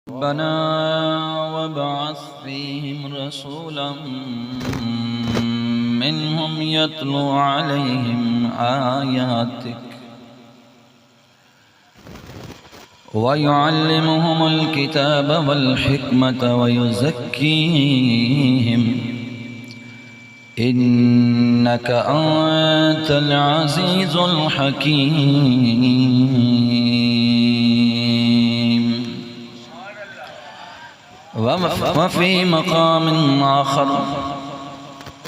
ربنا وابعث فيهم رسولا منهم يتلو عليهم آياتك ويعلمهم الكتاب والحكمة ويزكيهم إنك أنت العزيز الحكيم. وفي مقام آخر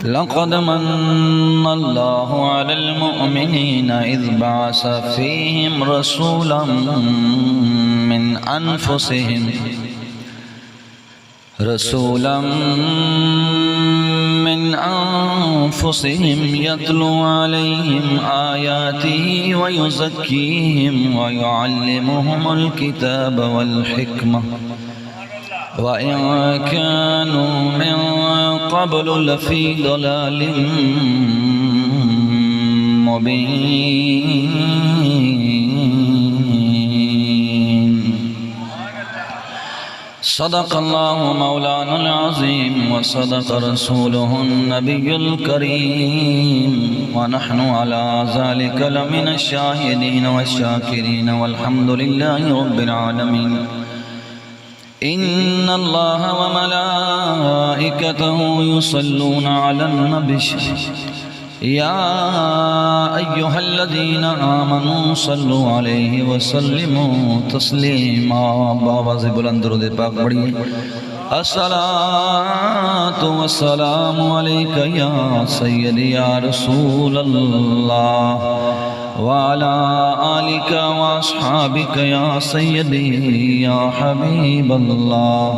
لقد من الله على المؤمنين إذ بعث فيهم رسولا من أنفسهم يتلو عليهم آياته ويزكيهم ويعلمهم الكتاب والحكمة وإن كانوا من قبل لفي ضلال مبين. صدق الله مولانا العظيم وصدق رسوله النبي الكريم ونحن على ذلك لمن الشاهدين والشاكرين والحمد لله رب العالمين. إن الله وملائكته يصلون على النبي يا أيها الذين آمنوا صلوا عليه وسلموا تسليما. बाबा से बुलंद दुरूद पाक पढ़िए। अस्सलातु वस्सलामु अलैका या सय्यदी या रसूल अल्लाह वाला आलिका व अस्हाबिका या सय्यदी या हबीब अल्लाह।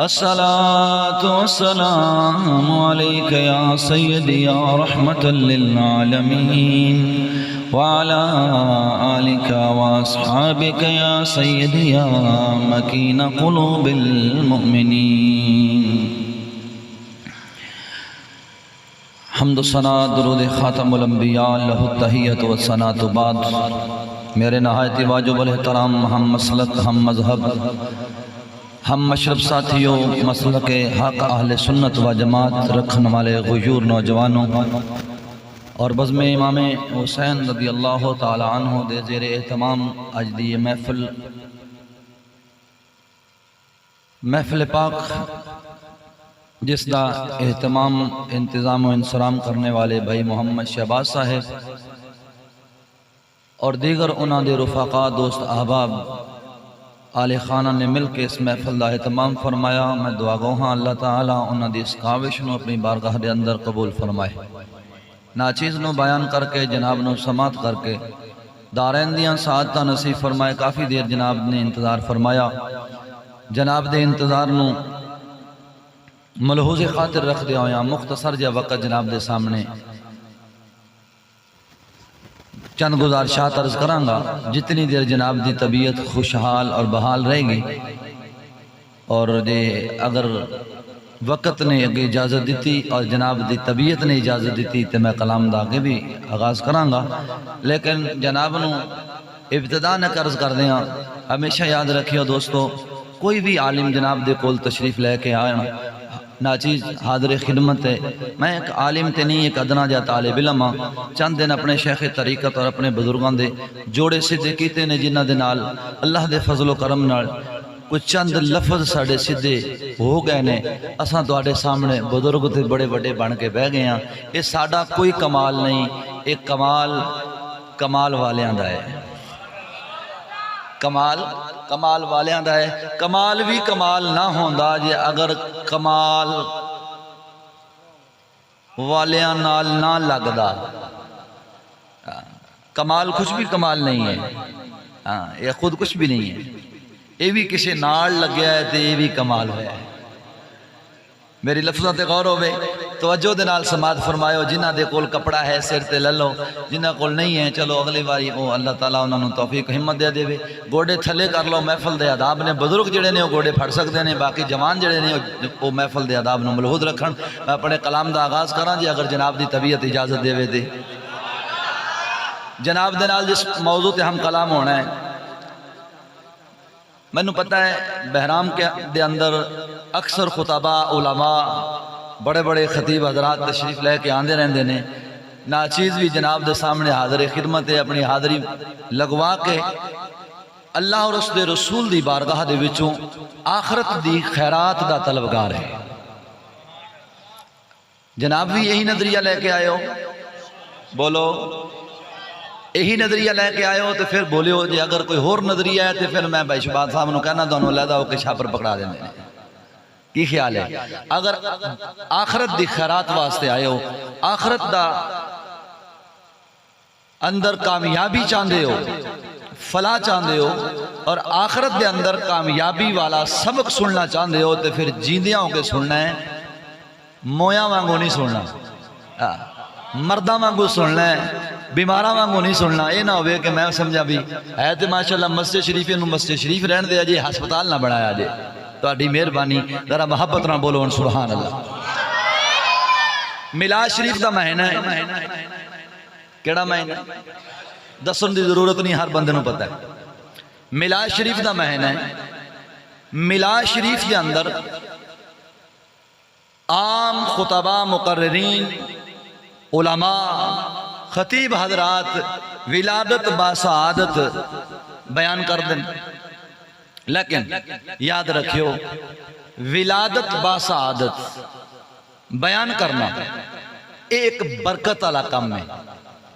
अस्सलातु वस्सलामु अलैका या सय्यदी या रहमतल लिल आलमीन वाला आलिका व अस्हाबिका या सय्यदी या मकीन कुलूबिल मुमिनीन। हम्द सना दुरूद ख़ातमुल अंबिया लहु तहियत व सनात बाद। मेरे नहायत वाजिब एहतराम हम मसलक हम मज़हब हम मशरब साथियों मसलक हक़ अहले सुन्नत व जमात रखने वाले गुजूर नौजवानों और बज़्म इमाम हुसैन रज़ी अल्लाह तआला अन्हु दे ज़ेरे एहतमाम अज दी महफिल पाक जिसका एहतमाम इंतज़ाम व इंसराम करने वाले भाई मोहम्मद शहबाज साहब और दीगर उन्होंने दे रुफ़ाक़ा दोस्त अहबाब आले खाना ने मिल के इस महफिल का एहतमाम फरमाया। मैं दुआ गो हाँ अल्लाह ताला उन्होंने इस काविश को अपनी बारगाह के अंदर कबूल फरमाए। नाचीज़ को बयान करके जनाब को समात करके दारैन दियाँ सादत नसीब फरमाए। काफ़ी देर जनाब ने इंतज़ार फरमाया। जनाब के इंतज़ार को मलहूज़ खातिर रख दिया होया मुख्तसर जहा वक़्त जनाब के सामने चंद गुजारिशात अर्ज करांगा। जितनी देर जनाब की तबीयत खुशहाल और बहाल रहेगी और जे अगर वक़्त ने अगे इजाज़त दी और जनाब की तबीयत ने इजाज़त दी तो मैं कलाम का आगे भी आगाज़ करांगा। लेकिन जनाब को इब्तिदा न कर्ज कर दें। हमेशा याद रखियो दोस्तों, कोई भी आलिम जनाब के कोल तशरीफ़ लैके आना नाचीज़ हाज़िर खिदमत है। मैं एक आलिम तो नहीं एक अदना जा तालिब इल्म हाँ। चंद दिन अपने शेख तरीक़त और अपने बुजुर्गों के जोड़े सीधे किए ने जिन्हों के नाल अल्लाह के फजलो करम नाल कुछ चंद लफज साढ़े सीधे हो गए ने। असां तुहाडे सामने बुजुर्ग तो बड़े बड़े बन के बह गए हाँ। ये साडा कोई कमाल नहीं, एक कमाल कमाल वालियां दा है। कमाल कमाल वालियां दा है। कमाल भी कमाल ना होंदा जे अगर कमाल वालियां नाल ना लगदा। कमाल कुछ भी कमाल नहीं है। हाँ, ये खुद कुछ भी नहीं है। ये भी किसी नाल लग्या है तो ये भी कमाल होया है। मेरी लफ्ज़ों ते गौर होवे तवज्जो दे नाल समात फरमायो। जिन्हां दे कोल कपड़ा है सिर ते ले लो, जिन्हां कोल नहीं है चलो अगली बारी वो अल्लाह ताला उन्होंने तौफीक हिम्मत दे देवे। गोडे थले कर लो, महफिल दे आदाब ने बुजुर्ग जिहड़े ने गोडे फड़ सकते हैं, बाकी जवान जिहड़े ने वो महफिल दे आदाब नूं मलहूज़ रखण। मैं अपने कलाम का आगाज़ करा जी अगर जनाब की तबीयत इजाज़त देवे तो। जनाब दे नाल जिस मौजू ते हम कलाम होना है मैनू पता है बहराम के दे अंदर अक्सर खुताबा उलमा बड़े बड़े खतीब हजरात तशरीफ लैके आते रहते हैं। नाचीज़ भी जनाब के सामने हाज़र खिदमत है, अपनी हाज़री लगवा के अल्लाह और उसके रसूल की बारगाह दे विचों आखरत की खैरात का तलबगार है। जनाब भी यही नजरिया लैके आए हो, बोलो यही नजरिया लैके आए हो तो फिर बोलियो जी अगर कोई होर नजरिया है तो फिर मैं भाई शहबाज साहब को कहना दोनों अलहदा होकर छापर पकड़ा देंगे। की ख्याल है? अगर आखरत की खैरात वास्ते आए हो, आखरत का अंदर कामयाबी चाहते हो, फला चाहते हो और आखरत के अंदर कामयाबी वाला सबक सुनना चाहते हो तो फिर जींदियां होकर सुनना है, मोया वांगू नहीं सुनना, मर्दा वांगू सुनना है, बीमारा वांगू नहीं सुनना। ये ना हो कि मैं समझा भी है तो माशाअल्लाह मस्जिद शरीफ इनू मस्जिद शरीफ रहने दे जी, हस्पताल ना बनाया जे। तुहाडी मेहरबानी, जरा मोहब्बत ना बोलो सुभान अल्लाह। मिलाद शरीफ का महीना है, केड़ा महीना दसन की जरूरत नहीं, हर बंदे नूं पता है। मिलाद शरीफ का महीना है। मिलाद शरीफ के अंदर आम खुतबा मुकर्रिरीन उलमा खतीब हजरात विलादत बासादत बयान कर दें, लेकिन याद रखियो विलादत बासादत बयान करना एक बरकत वाला काम है।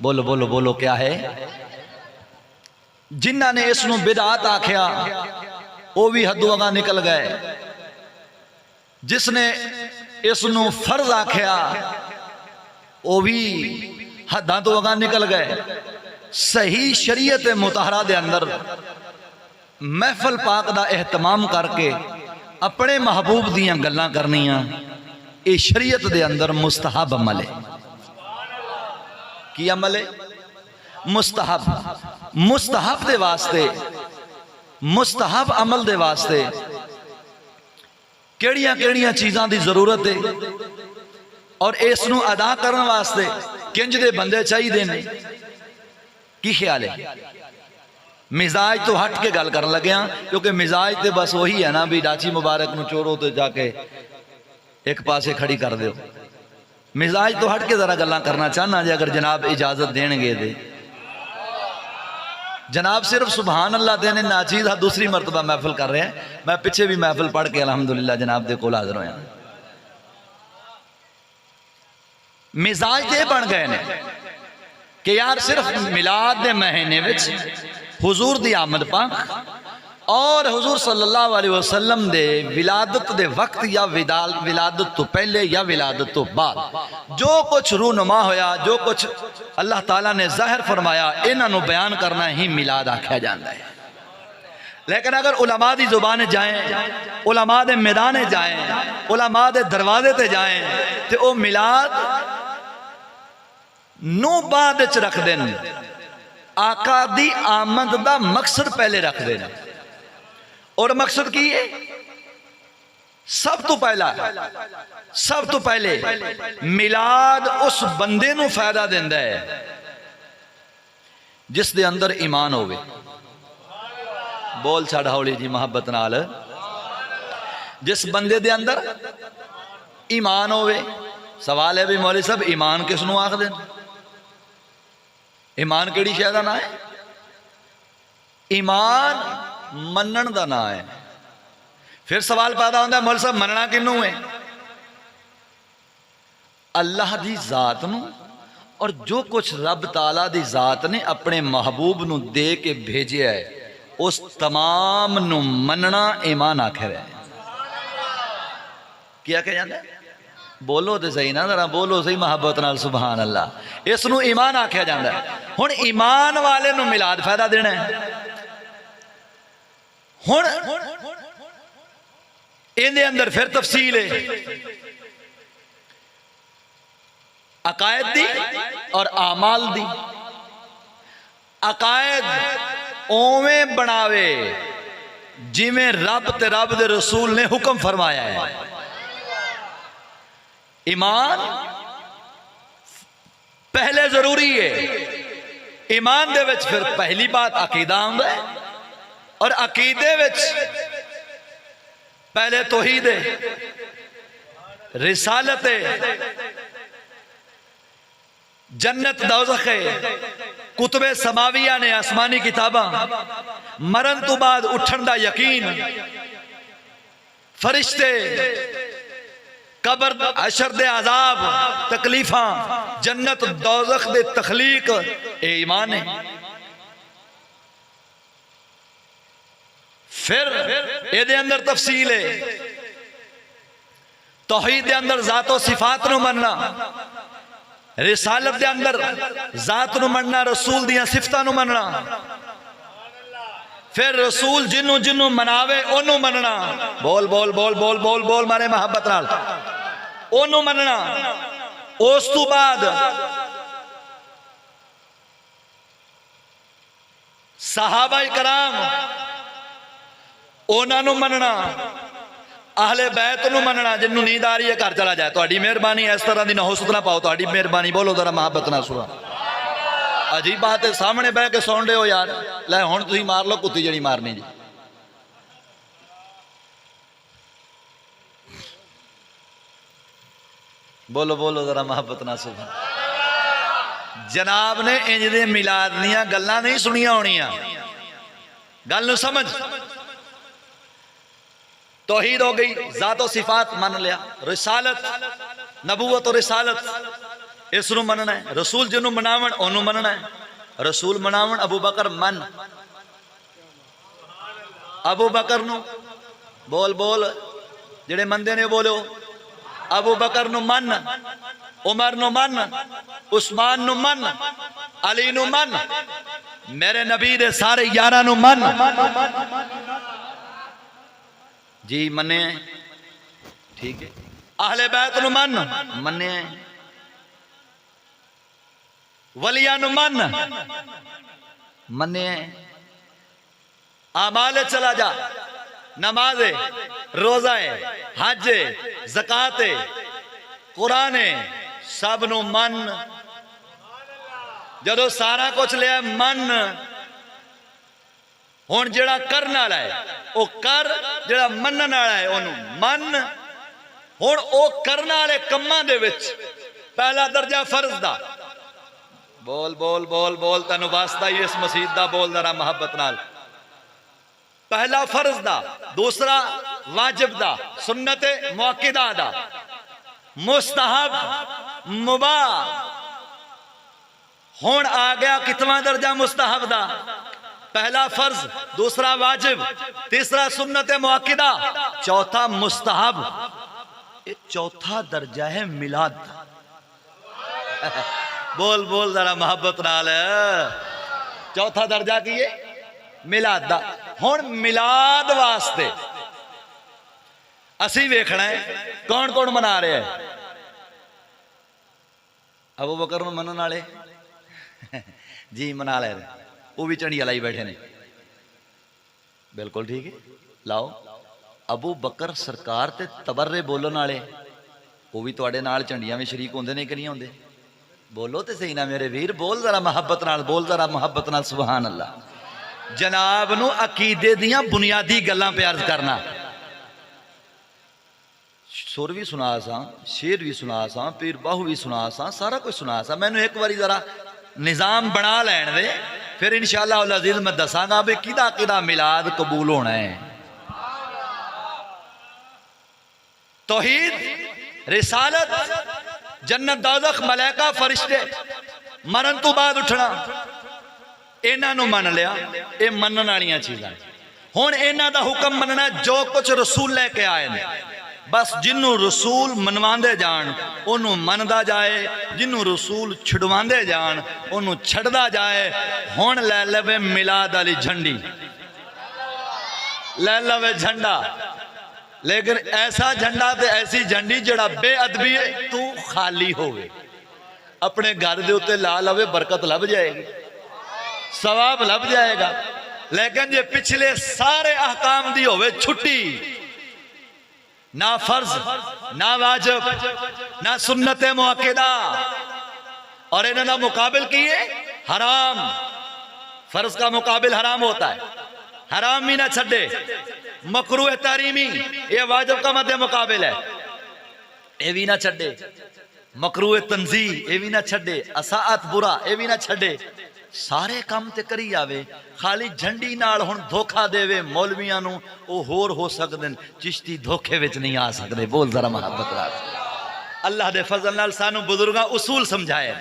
बोलो बोलो बोलो क्या है? जिन्हों ने इसनू बिदात आख्या वो भी हदों अगा निकल गए, जिसने इसनू फर्ज आख्या वो भी हदा तो अगा निकल गए। सही शरीयत मुताहरा दे अंदर महफल पाक दा एहतमाम करके अपने महबूब दियां गल्लां करनियां, ये शरीयत दे अंदर मुस्तहब अमल है। की अमल है? मुस्तहब। मुस्तहब दे वास्ते, मुस्तहब अमल दे वास्ते केड़ियां केड़ियां चीज़ां दी जरूरत है और इसनू अदा करने वास्ते किंज दे बंदे चाहिए ने। की ख्याल है? मिजाज तो हट के गल कर लग्या, क्योंकि मिजाज तो बस वही है ना भी डाची मुबारक नूं चोरो तो जाके एक पासे खड़ी कर दो। मिजाज तो हट के जरा गल्लां करना चाहना जे, अगर जनाब इजाजत देंगे दे। जनाब सिर्फ सुभान अल्लाह देने नाचीज़ दूसरी मरतबा महफिल कर रहे हैं। मैं पिछे भी महफिल पढ़ के अल्हम्दुलिल्लाह जनाब दे कोल हाज़र होया। मिजाज ये बन गए ने कि यार सिर्फ मिलाद दे महीने विच हुजूर दी आमद पाक और हुजूर सल्लल्लाहु अलैहि वसल्लम दे विलादत दे वक्त या विलादत तो पहले या विलादत तो बाद जो कुछ रूनुमा होया, जो कुछ अल्लाह ताला ने ज़ाहिर फरमाया, इन्हों बयान करना ही मिलाद आख्या जाता है। लेकिन अगर उलमा दी जुबान जाएं, उलमा दे मैदान जाएं, उलमा दे दरवाजे ते जाएं तो वह मिलाद नू बाद च रख देन, आका दी आमद दा मकसद पहले रख देना। और मकसद की है? सब तो पहला, सब तो पहले मिलाद उस बंदे नू फायदा देंदा है जिस दे अंदर ईमान होवे। बोल छड़ हौली जी मोहब्बत नाल। जिस बंदे दे अंदर ईमान होवे। सवाल है भी मौलवी साहब ईमान किस नू आख देन? ईमान केड़ी शै दा ना है? ईमान मनन दा ना है। फिर सवाल पैदा होता है मौलवी साहब मनना किनू है? अल्लाह दी जात नू और जो कुछ रब ताला दी जात ने अपने महबूब नू दे के भेजे है उस तमाम नू मनना ईमान आखिर है। क्या कह जाता है? बोलो तो सही ना, जरा बोलो सही मोहब्बत नाल सुभान अल्लाह। इसनू ईमान आख्या जाता है। हुण ईमान वाले नू मिलाद फायदा देना है। हुण इहदे अंदर फिर तफसील है अकायद दी और आमाल दी। अकायद ओवें बनावे जिवें रब ते रब दे रसूल ने हुक्म फरमाया है। ईमान पहले जरूरी है। ईमान दे विच फिर पहली बात अकीदा आउंदा है, और अकीदे विच पहले तौहीद है, रिसालत है, जन्नत दोज़ख है, कुतुबे समाविया ने आसमानी किताबा, मरण तो बाद उठन दा यकीन, फरिश्ते, कबर अशर दे अजाब तकलीफा, जन्नत दोज़ख दे तखलीक, ए ईमान है। फिर एदे अंदर तफसील है, तौहीद दे अंदर जातो सिफात नु मनना, रिसालत दे अंदर जात नु मनना, रसूल दियां सिफतां नु मनना, फिर रसूल जिन्नू जिन्नू मनावे ओनू मनना, बोल बोल बोल बोल बोल बोल मारे मोहब्बत नाल ओनू मनना। उस तो बाद सहाबा कराम ओनानू मनना, आहले बैत नू मनना, जिन्नू नींद आ रही है घर चला जाए, तुहाडी मेहरबानी, इस तरह दी ना हो सुतना पाओ, तुहाडी मेहरबानी, बोलो जरा मोहब्बत ना सुना। अजीब बात है, सामने बह के सौंदे हो यार, लै हुण तुसीं मार लो कुत्ती जड़ी मारनी जी। बोलो बोलो जरा मोहब्बत ना सुना। जनाब ने इंज दे मिलाद दियां गल्लां नहीं सुनिया होनियां, गल नू समझ। तौहीद हो गई, जातो सिफात मान लिया, रिसालत नबूवत और रिसालत इसनू मनना है, रसूल जिन्नू मनावन ओनू मनना है। रसूल मनावन अबू बकर मन, अबू बकर नू बोल बोल जेड़े मंदे ने बोलो, अबू बकर नू मन, उमर नू मन, उस्मान नू मन, अली नू मन, मेरे नबी दे सारे यारां नू मन जी मने, ठीक है। आहले बैत नु मन मने, वलिया नु मन मने। आमाले चला जा, नमाजे, रोजाए, हजे, ज़काते, कुराने, सब नु मन। जदों सारा कुछ लिया मन, हुण जेड़ा करन वाला है वो कर, जेड़ा मनन वाला है ओनू मन। हुण ओ करन वाले कम्मां दे विच पहला दर्जा फर्ज दा, बोल बोल बोल बोल तैनूं वास्ता ही इस मसीद दा, बोल जरा मोहब्बत नाल। पहला फर्ज दा, दूसरा वाजिब दा, सुन्नत मुअक्किदा दा, मुस्तहब, मुबाह। हुण आ गया कितवां दर्जा मुस्तहब दा, पहला फर्ज, दूसरा वाजिब, तीसरा सुन्नत मुअक्किदा, चौथा मुस्तहब। चौथा दर्जा है मिलाद। बोल बोल जरा मोहब्बत नाल, चौथा दर्जा की है मिलाद दा। हुण मिलाद वास्ते असी वेखना है कौन कौन मना रहे हैं। अबू बकर नूं मनन वाले जी मना ले, वो भी झंडियां लाई बैठे ने, बिल्कुल ठीक है, लाओ। अबू बकर सरकार ते तबर्रे बोलन वाले वो भी तुहाडे नाल झंडियां में शरीक होंदे ने कि नहीं होंदे? बोलो तो सही ना मेरे वीर, बोल जरा मोहब्बत नाल, बोल जरा मोहब्बत नाल, सुभान अल्लाह। जनाब नू अकीदे दियां बुनियादी गल्लां पे अर्ज करना। सुर भी सुना सा, शेर भी सुना सा, पीर बाहू भी सुना सा, सारा कुछ सुना सा। मैनू एक बारी जरा निजाम बना लैन दे, फिर इंशाअल्लाह अल अजीज मैं दसांगा भी किदा किदा मिलाद कबूल होना है। तौहीद, रिसालत, जन्नत दोज़ख, मलैका, फरिश्ते, मरण तो बाद उठना, इन्हां नूं मन लिया। ये मनन वालियां चीज़ां। हुण इन्हां दा हुक्म मनना, जो कुछ रसूल लेके आए ने, बस जिन्नू रसूल मनवांदे जान ओनू मनदा जाए, जिन्नू रसूल छुड़वांदे जान ओनू छड़दा जाए। हुण लै लवे मिलाद वाली झंडी, लै लवे झंडा, लेकिन ऐसा झंडा ते ऐसी झंडी जड़ा बेअदबी तू खाली होवे, अपने घर दे उत्ते ला लवे, बरकत लभ जाएगी, सवाब लभ जाएगा। लेकिन जे पिछले सारे अहकाम दी होवे छुट्टी, ना फर्ज, ना वाजिब, ना सुन्नत मुअक्किदा, और इन्होंने मुकाबिल किए हराम। फर्ज का मुकाबिल हराम होता है, हराम भी ना छड़े, मकरूह तारीमी ये वाजिब का मध्य मुकाबिल है, ये भी ना छड़े, मकरूह तंजी ये भी ना छड़े, असाअत बुरा ये भी ना छड़े, सारे काम ते करी जावे। खाली झंडी नाल हुण धोखा देवे मौलवियां नूं, ओ होर हो सकदे, चिश्ती धोखे विच नहीं आ सकदे। बोल जरा मोहब्बत नाल। अल्लाह दे फजल नाल सानू बुजुर्गां उसूल समझाए।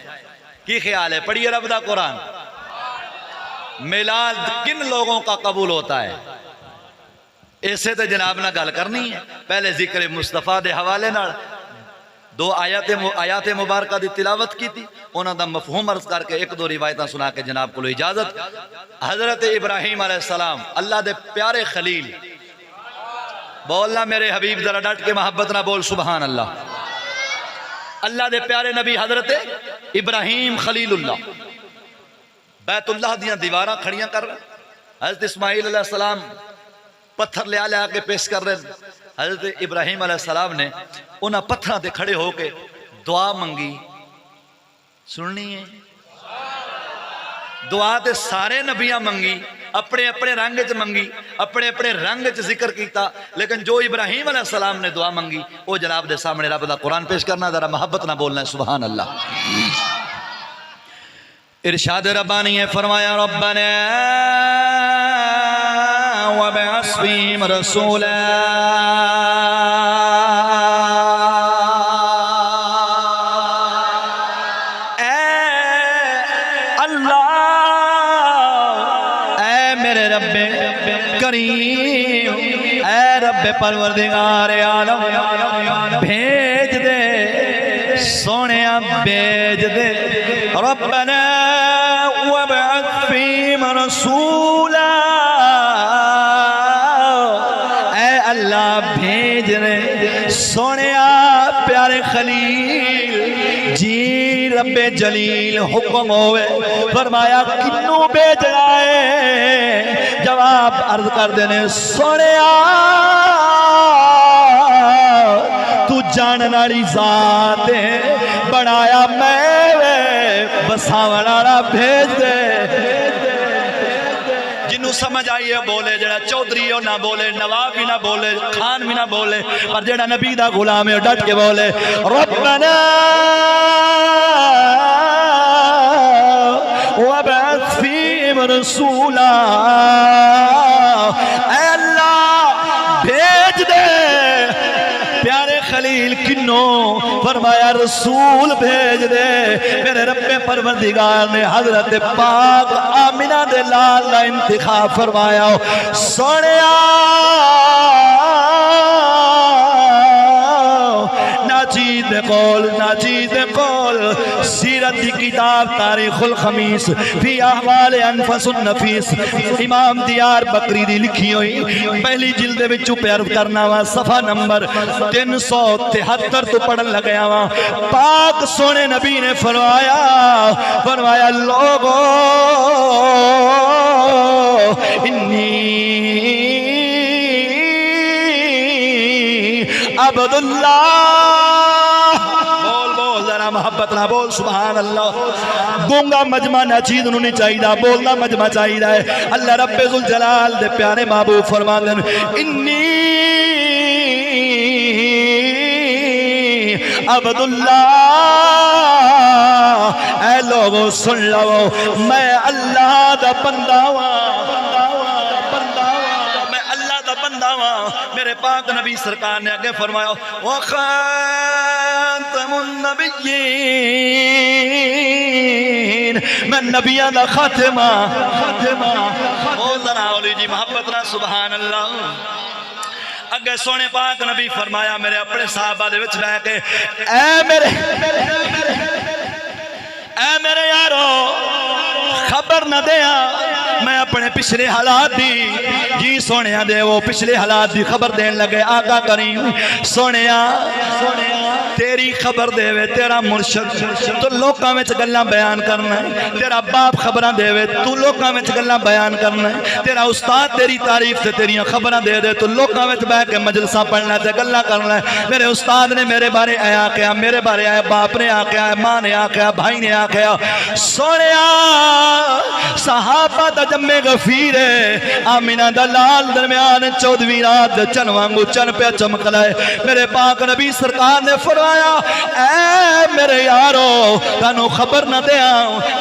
की ख्याल है, पढ़िए रब दा कुरान। मिलाद किन लोगों का कबूल होता है, ऐसे तो जनाब ना गल करनी है। पहले जिक्र मुस्तफा दे हवाले नाल दो आयात मुबारका दी तिलावत की थी, उन्होंने मफहूम अर्ज करके एक दो रिवायत सुना के जनाब को इजाजत। हजरत इब्राहिम अलैहिस्सलाम अल्लाह दे प्यारे खलील, बोलना मेरे हबीब जरा डट के मोहब्बत ना बोल सुभान अल्लाह। अल्लाह दे प्यारे नबी हजरत इब्राहिम खलीलुल्लाह बैतुल्लाह दियां दीवारां खड़ियां कर रहे। हजरत इस्माइल अलैहिस्सलाम पत्थर लिया के पेश कर रहे। हजरत इब्राहिम अलैहिस्सलाम ने उन्हें पत्थर से खड़े होके दुआ मंगी। सुननी है दुआ तो सारे नबियां मंगी, अपने अपने रंग च मंगी, अपने अपने रंग च जिक्र किया, लेकिन जो इब्राहिम अलैहिस्सलाम ने दुआ मंगी वो जनाब दे सामने रब दा कुरान पेश करना। जरा मोहब्बत ना बोलना है सुभान अल्लाह। इरशाद रब्बानी है, फरमाया रब्बना वबअस फीहिम रसूला परवरदिगार आलम भेज दे सोने भेज दे। रब्बना वबअस फीहिम रसूला, ऐ अल्लाह भेज दे सोने प्यारे खलील जी। रब्बे जलील हुक्म होवे, फरमाया किन्नू भेजना है। जवाब अर्ज कर देने सोने तू जानन वाली जात है, बनाया मैं बसावन वाला भेज दे। जिन्नू समझ आई है बोले, जरा चौधरी हो ना बोले, नवाब भी ना बोले, खान भी ना बोले, पर जेड़ा नबी दा गुलाम है डट के बोले रब्बना वबअस फीहिम रसूला, अल्लाह भेज दे प्यारे खलील किन्नो, फरमाया रसूल भेज दे। मेरे रब्बे परवरदिगार ने हजरत पाक आमिना दे लाल का इंतखाब फरमाया। सोनिया नाचीद कौल सीरत की किताब तारीखुल खमीस फी अहवाल अनफसुन नफीस इमाम दियार बकरी दी लिखी हुई पहली जिल्द विच प्यार करना वा सफा नंबर 373 तो पढ़न लग्या वा। पाक सोने नबी ने फरमाया लोगो इन्नी अब्दुल्लाह, मोहब्बत ना बोल सुभान अल्लाह। गूंगा मजमा नाचीद नहीं चाहिए, बोलना मजमा चाहिए। अल्लाह रब्बे जुल जलाल दे प्यारे महबूब फरमाते हैं इन्नी अब्दुल्लाह, ऐ लोगों सुन लो मैं अल्लाह दा बंदा वा, मैं अल्लाह दा बंदा वा। मेरे पाक नबी सरकार ने आगे फरमाया वो मैं नबिया दा खातिमा बोल जरा जी मोहब्बत ना सुभान अल्लाह। अगे सोने पाक नबी फरमाया मेरे अपने साहबा दे विच बैठ के ऐ मेरे यारो खबर न दिया मैं अपने पिछले हालात दी जी सोने दे वो पिछले हालात दी खबर देन लगे। आका करीम सोने तेरी खबर देवे तेरा मुर्शद तो लोकां विच गल्लां बयान करना है, तेरा बाप खबरां देवे तू लोकां विच गल्लां बयान करना है, तेरा उस्ताद तेरी तारीफ ते तेरियां खबरां दे दे तू लोकां विच बैठ के मजलिसां पढ़ना ते गल्लां करना है। मेरे उस्ताद ने मेरे बारे आया आख्या, मेरे बारे आया, बाप ने आख्या, मां ने आख्या, भाई ने आख्या। सोनिया सहाबा दा जम्मे गफीर है आमिना दा लाल दरम्यान 14वीं रात चन वांगू चन पे चमकदा है। मेरे पाक नबी सरकार ने फरमाया ऐ मेरे यारो तानू खबर न दे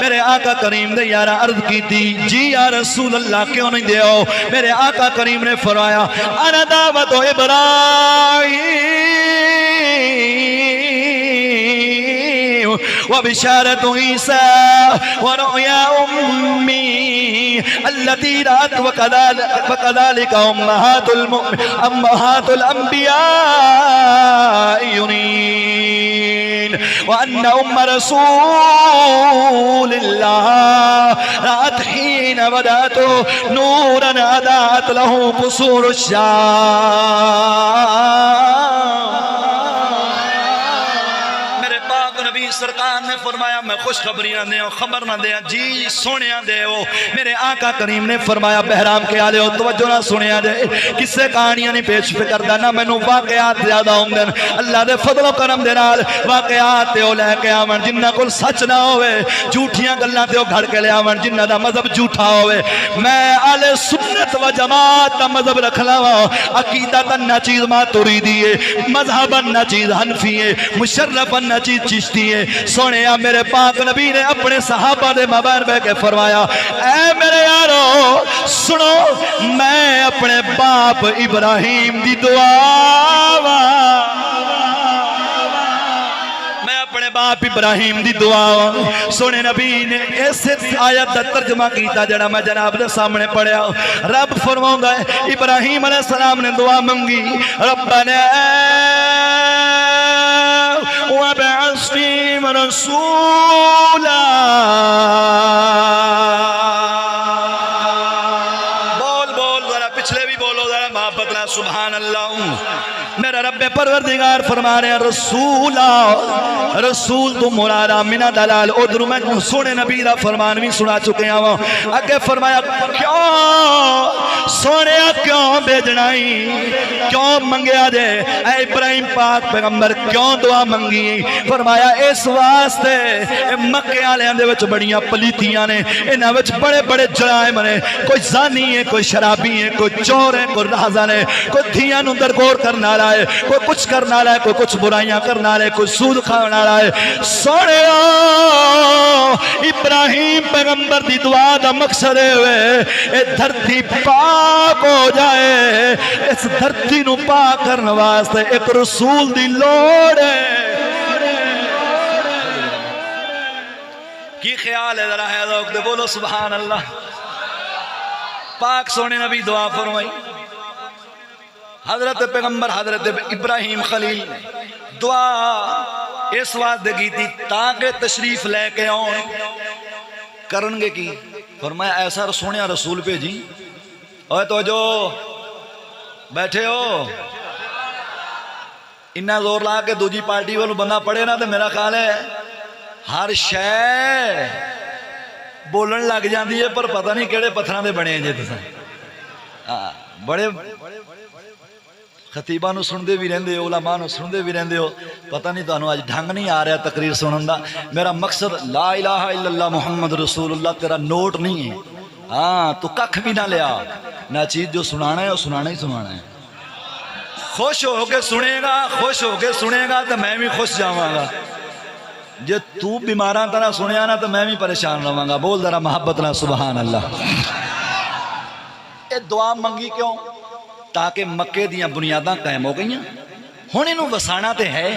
मेरे आका करीम ने यार अर्ज की थी जी या रसूल अल्लाह क्यों नहीं दे मेरे आका करीम ने फरमाया अना दावत इब्राहीम व बिशारत ईसा व रुया उम्मी अल्लती रात व कदालिक उम्महातुल अंबिया वअन्न उम्म रसूलिल्लाह रात हीन वदातो नूरन अदात लहू कुसूरुश्शाम। मेरे पाक नबी सरकार ने फरमाया मैं खुशखबरियां दे खबर ना दे जी सोनिया दे मेरे आका करीम ने फरमाया बहराम के आले हो तवज्जो ना सुनिया जे किसे कहानियां नहीं पेश करदा ना मैनू वाकयात ज्यादा होंदे अल्लाह दे फजलो करम दे नाल वाकयात ते ओ लेके आवन जिन्ना कोल सच ना होवे झूठियां गल्लां ते ओ घड़ के ले आवन जिन्ना दा मजहब झूठा होवे। मैं आले सुन्नत व जमात दा मजहब रख लावा अकीदतन ना चीज मातुरीदी है मजहबन ना चीज हनफी है मुशर्रफन ना चीज चिश्ती है। सोने मेरे पाक नबी ने अपने सहाबा दे मबार बह के फरमाया ऐ मेरे यारो सुनो मैं अपने बाप इब्राहिम दी दुआ बाप इब्राहिम दी दुआ सोने नबी ने ऐसे आयत का तर्जमा किया जड़ा मैं जनाब के सामने पढ़िया। रब फरमाउंदा है इब्राहिम अलैहिस्सलाम ने दुआ मंगी रब्बना वबअस फीहिम रसूला बोल बोल जरा पिछले भी बोलो जरा मोहब्बत ना सुभान अल्लाह। मेरा रब्बे परवरदिगार फरमा रहे रसूला रसूल तो मुरादा मिना दलाल उधर मैं सोने नबी दा फरमान भी सुना चुके हैं अगे फरमाया क्यों सोने क्यों भेजना क्यों मंगया जे इब्राहिम पाक पैगंबर क्यों दुआ मंगी फरमाया इस वास्ते मक्के वालियां दे विच बड़ियां पलीतियां ने इन्हां विच बड़े बड़े जराइम ने कोई जानी है कोई शराबी है कोई चोर है कोई राज़न है कोई धियां नूं दरगोर करने वाला है कोई कुछ करने वाला है कोई कुछ बुराइयां करने वाला है कोई सूद खाने वाला है। सोने इब्राहिम पैगंबर दी दुआ दा मकसद है धरती पाक हो जाए इस धरती नूं पाक करने वास्ते एक रसूल दी लोड़ है। की ख्याल है जरा है लोग दे बोलो सुभान अल्लाह। पाक सोने नबी दुआ फरमाई हजरत पैगंबर हजरत इब्राहिम खलील दुआ इस वास्ते की थी ताकि तशरीफ लेके आउन करनगे की फरमाया ऐसा सोनिया रसूल भेजी और तो जो बैठे हो इन्ना जोर ला के दूजी पार्टी वालों बंदा पढ़े ना तो मेरा ख्याल है हर शय बोलन लग जाती है पर पता नहीं केड़े पत्थरों के बने जे तुस बड़े खतीबा सुनते भी रहते हो उलमा सुनते भी रहते हो पता नहीं तुहानू अज ढंग नहीं आ रहा तकरीर सुनने का। मेरा मकसद ला इलाहा इल्लल्लाह मुहम्मद रसूलुल्लाह तेरा नोट नहीं है। हाँ तू कख भी ना लिया ना चीज जो सुनाना है वो सुनाना ही सुनाना है। खुश होके सुनेगा खुश होके सुनेगा तो मैं भी खुश जावांगा जे तू बीमारा तरह सुनिया ना तो मैं भी परेशान रहांगा। बोल जरा मोहब्बत ना सुभान अल्लाह। ये दुआ मंगी क्यों ताकि मक्के दियां बुनियादां कायम हो गई हुण इनू वसाना तो है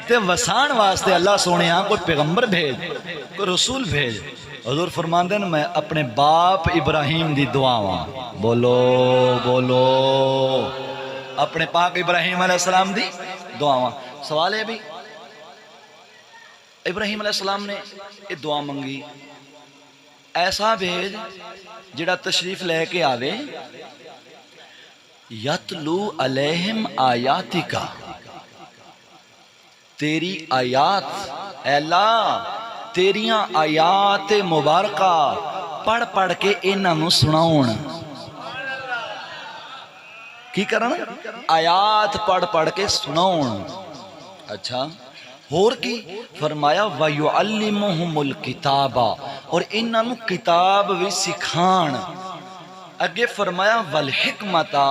ते वसान वास्ते अल्लाह सोने कोई पैगंबर भेज कोई रसूल भेज। हजूर फरमांदे ने मैं अपने बाप इब्राहिम दी दुआवां बोलो बोलो अपने पाक इब्राहिम अलैहिस्सलाम दी दुआवां। सवाल है भी इब्राहिम अलैहिस्सलाम ने ये दुआ मंगी ऐसा भेज जिहड़ा तशरीफ लेके आवे यतलू अलैहिम आयातिका तेरी आयात अल्लाह तेरियां आयात मुबारका पढ़ पढ़ के इन्हां सुनाउण की करन आयात पढ़ पढ़ के सुनाउण। अच्छा होर की फरमाया वयुअल्लिमुहुमुल किताबा, और इन्हां नूं किताब भी सिखाण। अगे फरमाया वल हिकमता,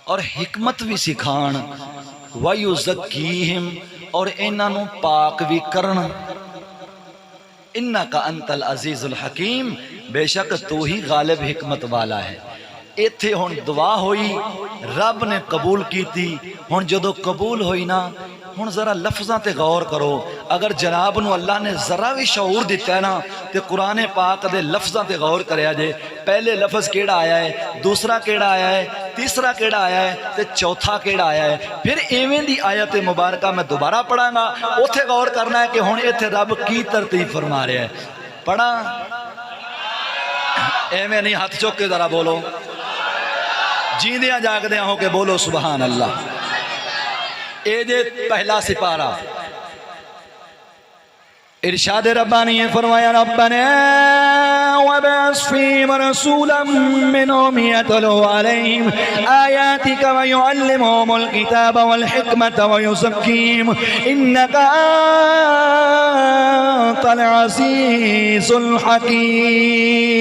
और हिकमत भी सिखाण। वयुज़क्कीहिम, और इन्हां नूं पाक भी करन। इन्नका अंतल अजीजुल हकीम, बेशक तू ही गालिब हिकमत वाला है। इत्थे हुण दुआ होई, रब ने कबूल की थी। हुण जदों कबूल होई ना, हुण जरा लफ्ज़ां ते गौर करो। अगर जनाब नूं अल्लाह ने जरा भी शऊर दिता है ना, तो कुरान पाक दे लफ्ज़ां ते गौर करया जे। पहले लफ्ज़ केड़ा आया है, दूसरा केड़ा आया है, तीसरा केड़ा आया है, ते चौथा केड़ा आया है। फिर इवें दी आयत मुबारक मैं दोबारा पढ़ांगा, उत्थे गौर करना है कि हुण इत्थे रब की तरतीब फरमा रहा है। पढ़ा एवें नहीं, हाथ चुक के जरा बोलो, जींदियां जागदियां हो के बोलो सुभान अल्लाह। ए जे पहला सिपारा इरशाद रब्बानी ने फरमाया रब्बना वबअस फीहिम रसूलन मिनहुम यतलू अलैहिम आयातिका व युअल्लिमुहुमुल किताब वल हिकमत व युज़क्कीहिम इन्नका अंतल अज़ीज़ुल हकीम।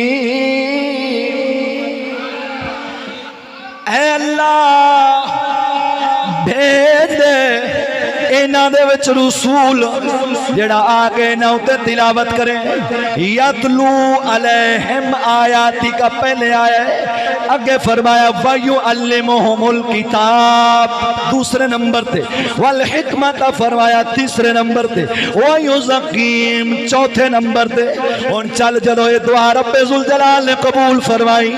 ऐ अल्लाह भेज दे इन्हां दे विच रसूल जेड़ा आके ना उते तिलावत करे। यतलू अलैहिम आयाती का पहले आया है, अगे फरमाया वयुअल्लिमुहुमुल किताब दूसरे नंबर ते, वल हिकमत फरमाया तीसरे नंबर ते, वयुज़क्कीम चौथे नंबर ते। हुण चल जदों ये दुआ रब्बे जुल जलाल ने कबूल फरमाई,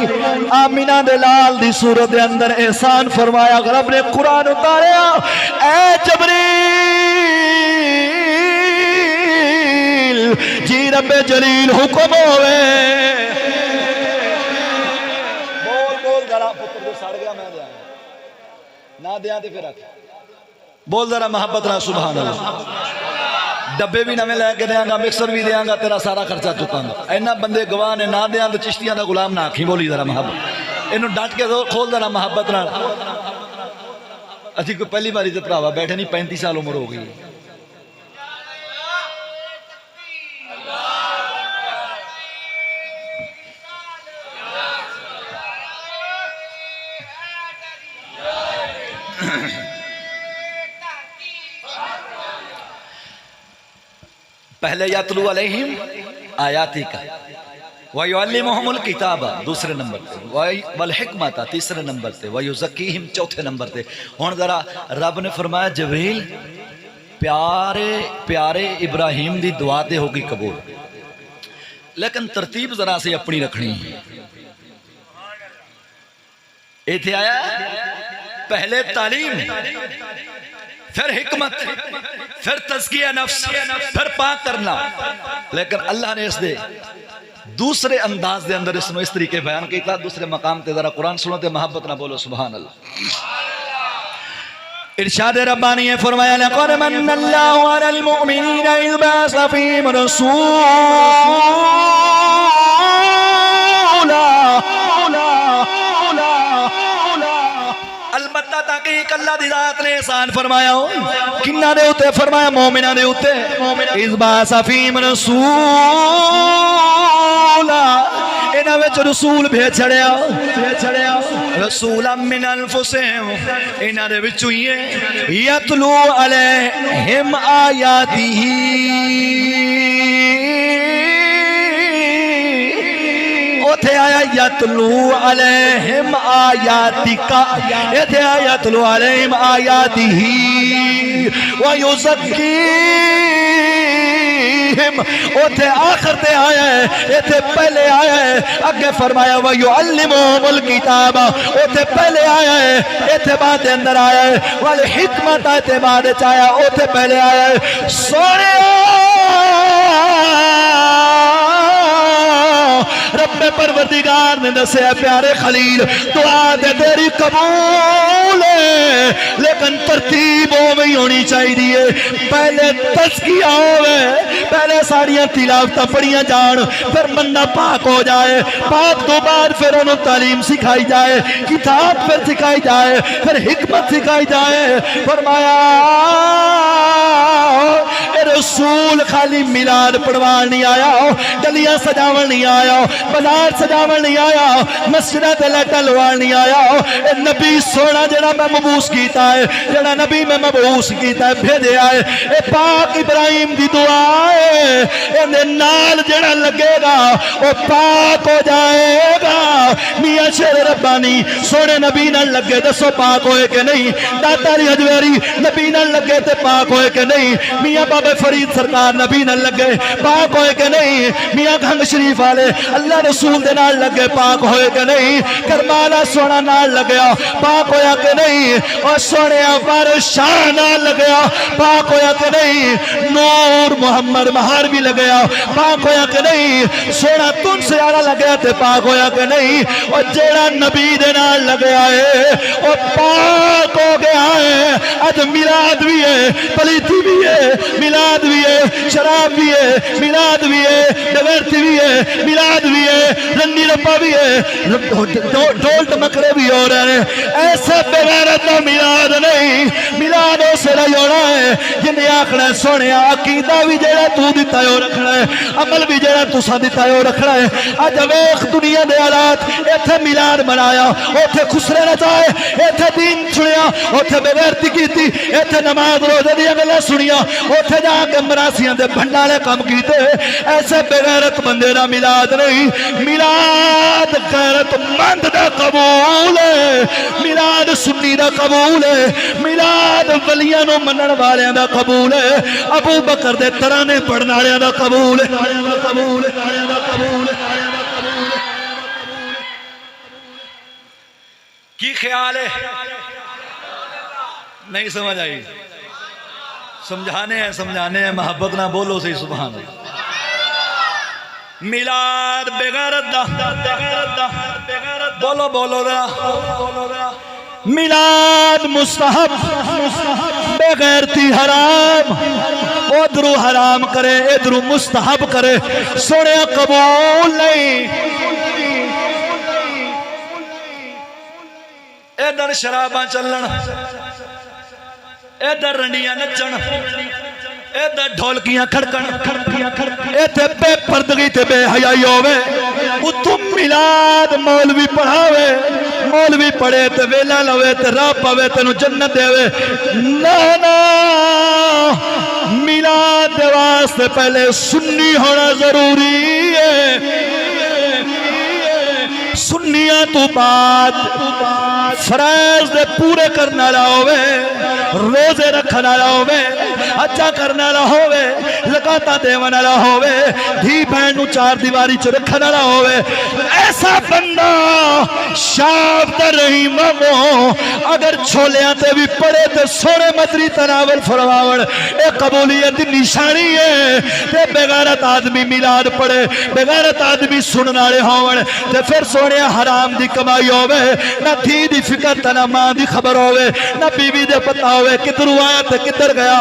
आमिना दे लाल दी सूरत दे अंदर एहसान फरमाया, रब ने कुरान उतारिया। ऐ जबरील जी रब्बे जलील हुक्म होवे, बोल बोल जरा पुत्र जो सड़ गया मैं दिया ना दिया ते फिर रख बोल जरा मोहब्बत ना सुभान अल्लाह। डब्बे भी नवे लैके देंगा, मिक्सर भी देंगा, तेरा सारा खर्चा चुकांगा। इन्ना बंदे गवाह ने ना दें तो चिश्तियां का गुलाम ना आखी। बोली जरा मोहब्बत इनू डट के खोल जरा मोहब्बत नाल। असी कोई पहली बारी तो भरावा बैठे नहीं, 35 साल उम्र हो गई। पहले यतलू अलैहिम आयाती का, वयुअल्लिमुहुमुल किताब दूसरे नंबर पे, वल हिकमत तीसरे नंबर पे, वयुज़क्कीहिम चौथे नंबर पे। हुण जरा रब ने फरमाया जबरील प्यारे प्यारे इब्राहिम दी दुआ ते होगी कबूल, लेकिन तरतीब जरा से अपनी रखनी है। इत्थे आया पहले तालीम, फिर हिकमत, फिर तज़किया नफ्स, फिर पाक करना। लेकिन अल्लाह ने इस दे दूसरे अंदाज के अंदर इसको इस तरीके बयान किया। दूसरे मकाम ते जरा कुरान सुनो ते मोहब्बत ना बोलो सुभान अल्लाह। इरशाद रब्बानी ने फरमाया लक़द मन्नल्लाहु अलल मुमिनीना इज़ बअस फ़ीहिम रसूला। अलबत्ता ताकि अल्लाह दी जात ने एहसान फरमाया हो किन्ना दे उते, फरमाया मोमिना दे उते। इज़ बअस फ़ीहिम रसूला, इन्हां विच रसूल भेज छड़िया रसूला मिन अनफुसिहिम, इन्हां दे विचों ही यतलू अलैहिम आयातिही, उथे आया यतलू अलैहिम आयातिका, इथे आया यतलू अलैहिम आयातिही व युज़क्कीहिम, उथे आखिर ते आया है, इथे पहले आया है। अगे फरमाया व युअल्लिमुहुमुल किताब, उथे पहले आया है, इथे बाद के अंदर आया है। वल हिकमत इथे बाद च आया, उथे पहले आया है। सोने रब्बे परवरदिगार ने दसिया प्यारे खलील दुआ दे तेरी कबूल है, लेकिन तरतीब ओवें होनी होनी चाहिए। पहले तज़किया होवे, पहले साड़ियां तिलावत पढ़िया जान, फिर बंदा पाक हो जाए। पाक तो बाद फिर उन्होंने तालीम सिखाई जाए, किताब फिर सिखाई जाए, फिर हिकमत सिखाई जाए। फरमाया रसूल खाली मिलाद पढ़वान नहीं आया, गलियां सजावन नहीं आया, बाजार सजावन नहीं आया, मस्जिद ते लाइटां लवान नहीं आया। ए नबी सोना जेड़ा मैं मबूस कीता है, जेड़ा नबी मैं मबूस कीता है, भेजा है, ए पाक इब्राहिम दी दुआ है, इहदे नाल जेड़ा लगेगा वो पाक हो जाएगा। मियां शेर रब्बानी सोने नबी नाल लगे, दसो पाक होए कि नहीं? दाता दी हजवेरी नबी नाल लगे ते पाक होए कि नहीं? मियां बाबा फरीद सरकार नबी नाल लगे, पाक होए कि नहीं? मियां गंग शरीफ वाले अल्लाह रसूल दे नाल लगे, पाक होए कि नहीं? करमाला सोना नाल लगया, पाक होया कि नहीं? और सोने बादशाह नाल लगया, पाक होया कि नहीं? नूर मुहम्मद महर भी लगया, पाक होया कि नहीं? सोना तुन से आला लगया ते पाक होया कि नहीं? और जेड़ा नबी दे नाल लगया है वो पाक हो गया है। अज मिलाद भी है, पलीती भी है, मिलाद भी है, शराब भी है, मिलाद भी है, डगरती भी है, मिलाद भी है, रन्नी रप्पा भी है, ढोल टमकरे भी हो रहे हैं। ऐसे बेगैरत का मिलाद नहीं, मिलाद उस नहीं होना है जिन्हें आखना सोने अकीदा भी जेड़ा तू दिता है रखना है, अमल भी जेड़ा तुसा दिता है रखना है। अज वेख दुनिया के हालात, इत्थे मिलाद मनाया, उथे खुसरे नचाए, इत्थे दीन सुनिया, उथे बेगैरती की, इत्थे नमाज रोजे दी गल्लां सुनिया, उथे जाके मरासियां दे भंडारे काम कीते। ऐसे बेगैरत बंदे दा मिलाद नहीं, मिलाद गैरतमंद दा कबूल है, मिलाद सुन्नी दा कबूल है, मिलाद वलियां नूं मनण वालियां दा कबूल है, अबू बकर दे तराने पढ़न वालियां दा कबूल है। की ख्याल है? नहीं समझ आई? समझाने हैं मोहब्बत ना बोलो सही सुभान अल्लाह। मिलाद बेगैरत दा, बोलो बोलो दा। मिलाद मुस्तहब, बेगैरती हराम। उधरू हराम करे, इधरू मुस्तहब करे, सोने कबूल नहीं। इधर शराबा चलन, इधर रंडियां नचन, इधर ढोलकियां खड़कन, इथे बेपर्दगी ते बेहयाई होवे। उतों मिलाद मौलवी पढ़ावे, मौलवी पढ़े ते वेला लवे ते राह पावे तेनू जन्नत देवे। ना ना, मिलाद दे वास्ते पहले सुन्नी होना जरूरी है। सुन्नियां तो बाद फराइज दे पूरे करने वाला होवे, रोजे रखने वाला होवे, हज्जा करने वाला होवे, ज़कात देने वाला होवे, धी बहन नूं चार दीवारी च रखने वाला होवे। ऐसा बंदा शाफ्त रहीम वो अगर छोलियां ते भी पड़े तो सोने मदरी तनावल फरमावण, ये कबूलियत की निशानी है। ते बेगैरत आदमी मिलाद पढ़े, बेगैरत आदमी सुनने वाले होवन ते फिर सोने हराम दी कमाई होवे, ना धी दी फिक्र ना मां दी खबर होवे, ना बीवी दे पता होवे किधर आया ते किधर गया।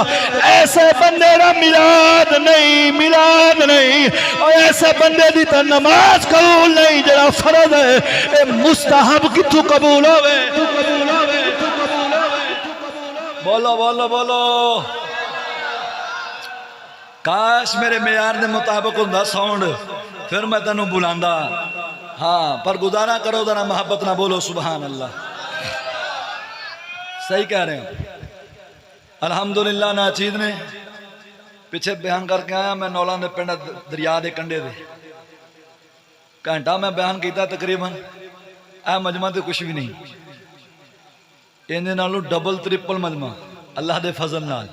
ऐसे बंदे का मिलाद नहीं, मिलाद नहीं। और ऐसे बंदे दी तो नमाज कबूल नहीं, जरा फर्ज है ए मुस्तहब किथों कबूल होवे। बोलो बोलो बोलो। काश मेरे मेयार दे मुताबिक हुंदा साउंड, फिर मैं तेनू बुलांदा। हाँ, पर गुजारा करो जरा मोहब्बत ना बोलो सुभान अल्लाह। सही कह रहे हैं। अल्हम्दुलिल्लाह नाचीद ने पिछे बयान करके आया, मैं नौला दे पिंड दरिया के कंढे दे घंटा मैं बयान किया तकरीबन। आ मजमा तो कुछ भी नहीं, इन्हें नालों डबल ट्रिपल मजमा अल्लाह के फजल नाल।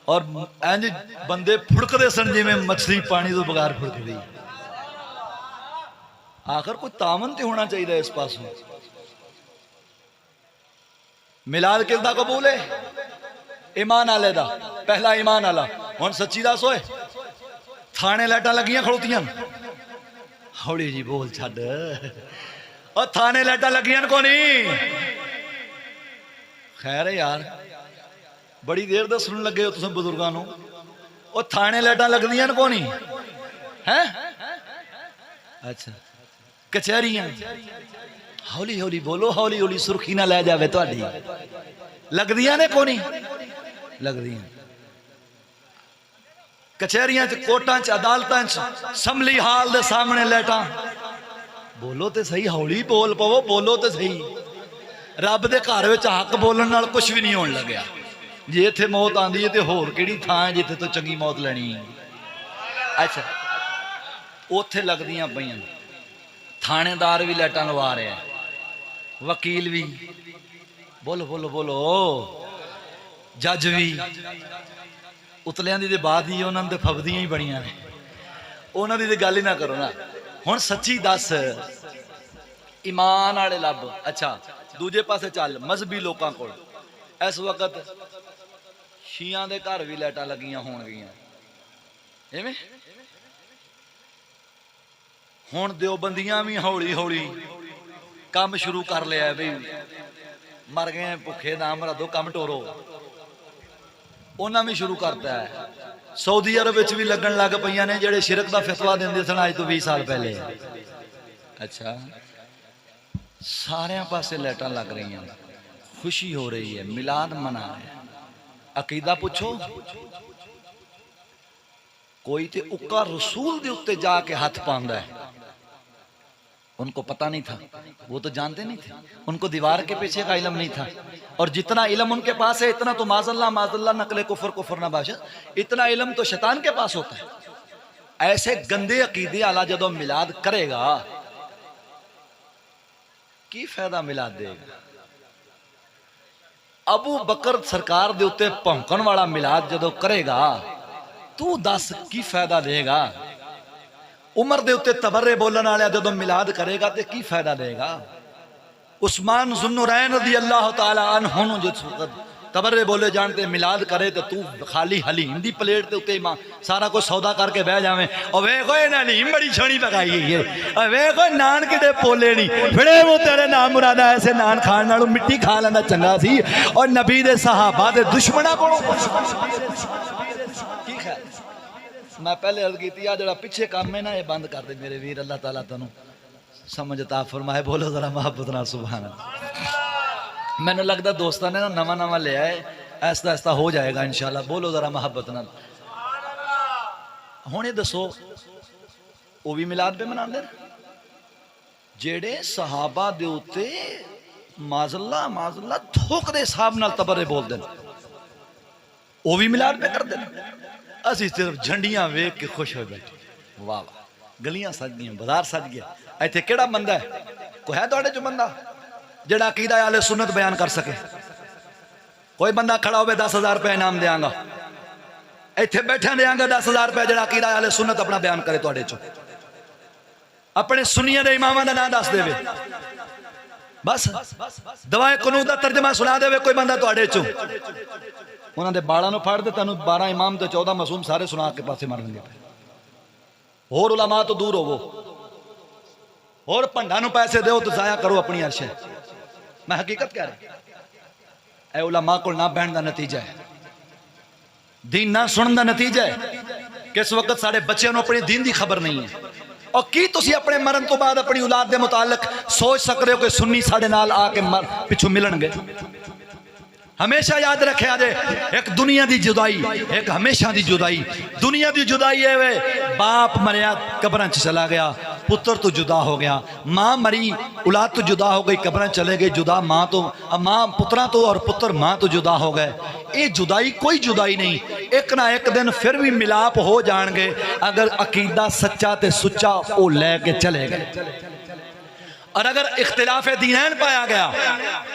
और इंज बंदे फुड़कते सन जिवें मछली पानी तो बगैर फुड़कदी। आखिर कोई तामन तो होना चाहिए इस पास। मिलाद किसदा कबूल है? ईमान आले दा। पहला ईमान आला। हुण सच्ची दस होए, थाने लाइटां लगियां खड़ोतियां, हौली जी बोल छड्ड। और थाने लाइटां लगियां को नहीं, खैर है यार, बड़ी देर दा सुन लगे हो तुम बुजुर्गों को। वो थाने लाइटां लगदियां न कोनी हैं? अच्छा कचहरियां हौली हौली बोलो, हौली हौली सुर्खी ना लै जावे तुहाडी। लगदियां ने कोनी? लगदियां। कचहरियां च, कोर्टां च, अदालतां च, असैम्बली हाल दे सामने लाइटां। बोलो तो सही, हौली बोल पवो, बोलो तो सही। रब दे घर विच हक बोलण नाल कुछ भी नहीं होण लग्या। जे इत्थे मौत आंदी है तो होर किहड़ी थां है जिथे तो चंगी मौत लैनी। अच्छा उत्थे लगदियां पईयां। थानेदार भी लाइटां लवा रहे हैं, वकील भी, बोलो बोलो बोलो, जज भी। उतलियां दी ते बाद ही उन्हां दे फबदियां ही बड़ियां ने, उन्हां दी ते गल ही ना करो ना। हुण सच्ची दस, ईमान वाले लब। अच्छा दूजे पासे चल, मजहबी लोकां कोल इस वक्त शियां दे घर भी लाइटां लगियां होणगियां, इवें। हुण देवबंदियां भी हौली हौली काम शुरू कर लिया बई मर गए भुखे ना मरा दो, काम टोरो। उन्हें भी शुरू करता है। सऊदी अरब विच भी लगन लग पईयां ने जेड़े शिरक दा फतवा देंदे सन अज तो 20 साल पहले। अच्छा सारे पासे लाइटां लग रही हैं, खुशी हो रही है, मिलाद मना रहे हैं। अकीदा पूछो, कोई तो उक्का रसूल दे उत्ते जाके हाथ पांदा है। उनको पता नहीं था, वो तो जानते नहीं थे, उनको दीवार के पीछे का इल्म नहीं था। और जितना इल्म उनके पास है इतना तो माजल्ला नकले कुफर ना बाशा, इतना इल्म तो शैतान के पास होता है। ऐसे गंदे अकीदे आला जदों मिलाद करेगा की फायदा मिलाद देगा। अबू बकर सरकार दे उत्ते भौंकण वाला मिलाद जदों करेगा तू दस की फायदा देगा। उमर दे उत्ते तबर्रे बोलने वाले जदों मिलाद करेगा तो की फायदा देगा। उस्मान ज़ुन्नुरैन रज़ी अल्लाह तआला अन्हु जिस वक्त तबर्रे बोले जानते मिलाद करे तो तू खाली हलीम दी प्लेट के उत्ते सारा कुछ सौदा करके बह जावे। और वेखो इन्हें हलीम बड़ी सोहनी पकाई गई है, वेखो नान किते पोले नहीं फिरे वो तेरे नाम मुरादा। ऐसे नान खाण नालों मिट्टी खा लेना चंगा सी। और नबी दे सहाबा दे दुश्मना को मैं पहले अर्ज की जरा पिछे काम है ना ये बंद कर दे मेरे वीर। अल्लाह ताला तेनू समझता फरमाए। बोलो जरा मोहब्बत ना सुभान अल्लाह। मैंने लगता दोस्तों ने ना नवा नवा लिया है, ऐसा ऐसा हो जाएगा इंशाल्लाह। बोलो जरा मोहब्बत ना। हुण ये दसो वो भी मिलाद पे मनांदे जेड़े सहाबा दे उत्ते माज़ल्ला माज़ल्ला थोक दे हिसाब नाल तबर्रे बोलदे ने, वो भी मिलाद पे करदे ने। असीं सिर्फ झंडियां वेख के खुश हो बैठे। वाह वाह, गलियां सज गईयां, बाजार सज गया। इत्थे केड़ा बंदा है, कोई है तुहाडे चो बंदा जेड़ा अकीदा आले सुन्नत बयान कर सके? कोई बंदा खड़ा होवे 10,000 रुपए इनाम देंगा, इत्थे बैठे देंगा 10,000 रुपए जेड़ा अकीदा आले सुन्नत अपना बयान करे तुहाडे चो। अपने सुन्नियां दे इमामां दा नाम दस देवे, बस दवाए कानून दा तर्जमा सुना देवे कोई बंदा तुहाडे चो। उन्हां दे बालां नूं फड़ दे तैनूं 12 इमाम ते 14 मासूम सारे सुना के पासे मारनगे। होर उलमा तो दूर होवो, और भंडा नूं पैसे दो तो जाया करो अपनी अर्श। मैं हकीकत कह रहा, ए उलमा कोल ना बहन का नतीजा है, दीन ना सुनने का नतीजा है कि इस वक्त साढ़े बच्चों को अपने दीन की खबर नहीं है। और की तुसी अपने मरण तो बाद अपनी औलाद के मुतालिक सोच सकते हो कि सुन्नी साढ़े नाल आके पिछू मिलणगे? हमेशा याद रखे जे एक दुनिया की जुदाई, एक हमेशा की जुदाई। दुनिया की जुदाई है वे बाप मरिया कब्रां च चला गया, पुत्र तो जुदा हो गया, माँ मरी औलाद तो जुदा हो गई, कब्रां चले गए जुदा माँ तो, माँ पुत्रा तो और पुत्र माँ तो जुदा हो गए। ये जुदाई कोई जुदाई नहीं, एक ना एक दिन फिर भी मिलाप हो जाएंगे अगर अकीदा सच्चा ते सुच्चा वो लैके चले गए। और अगर इख्तिलाफ दीनैन पाया गया,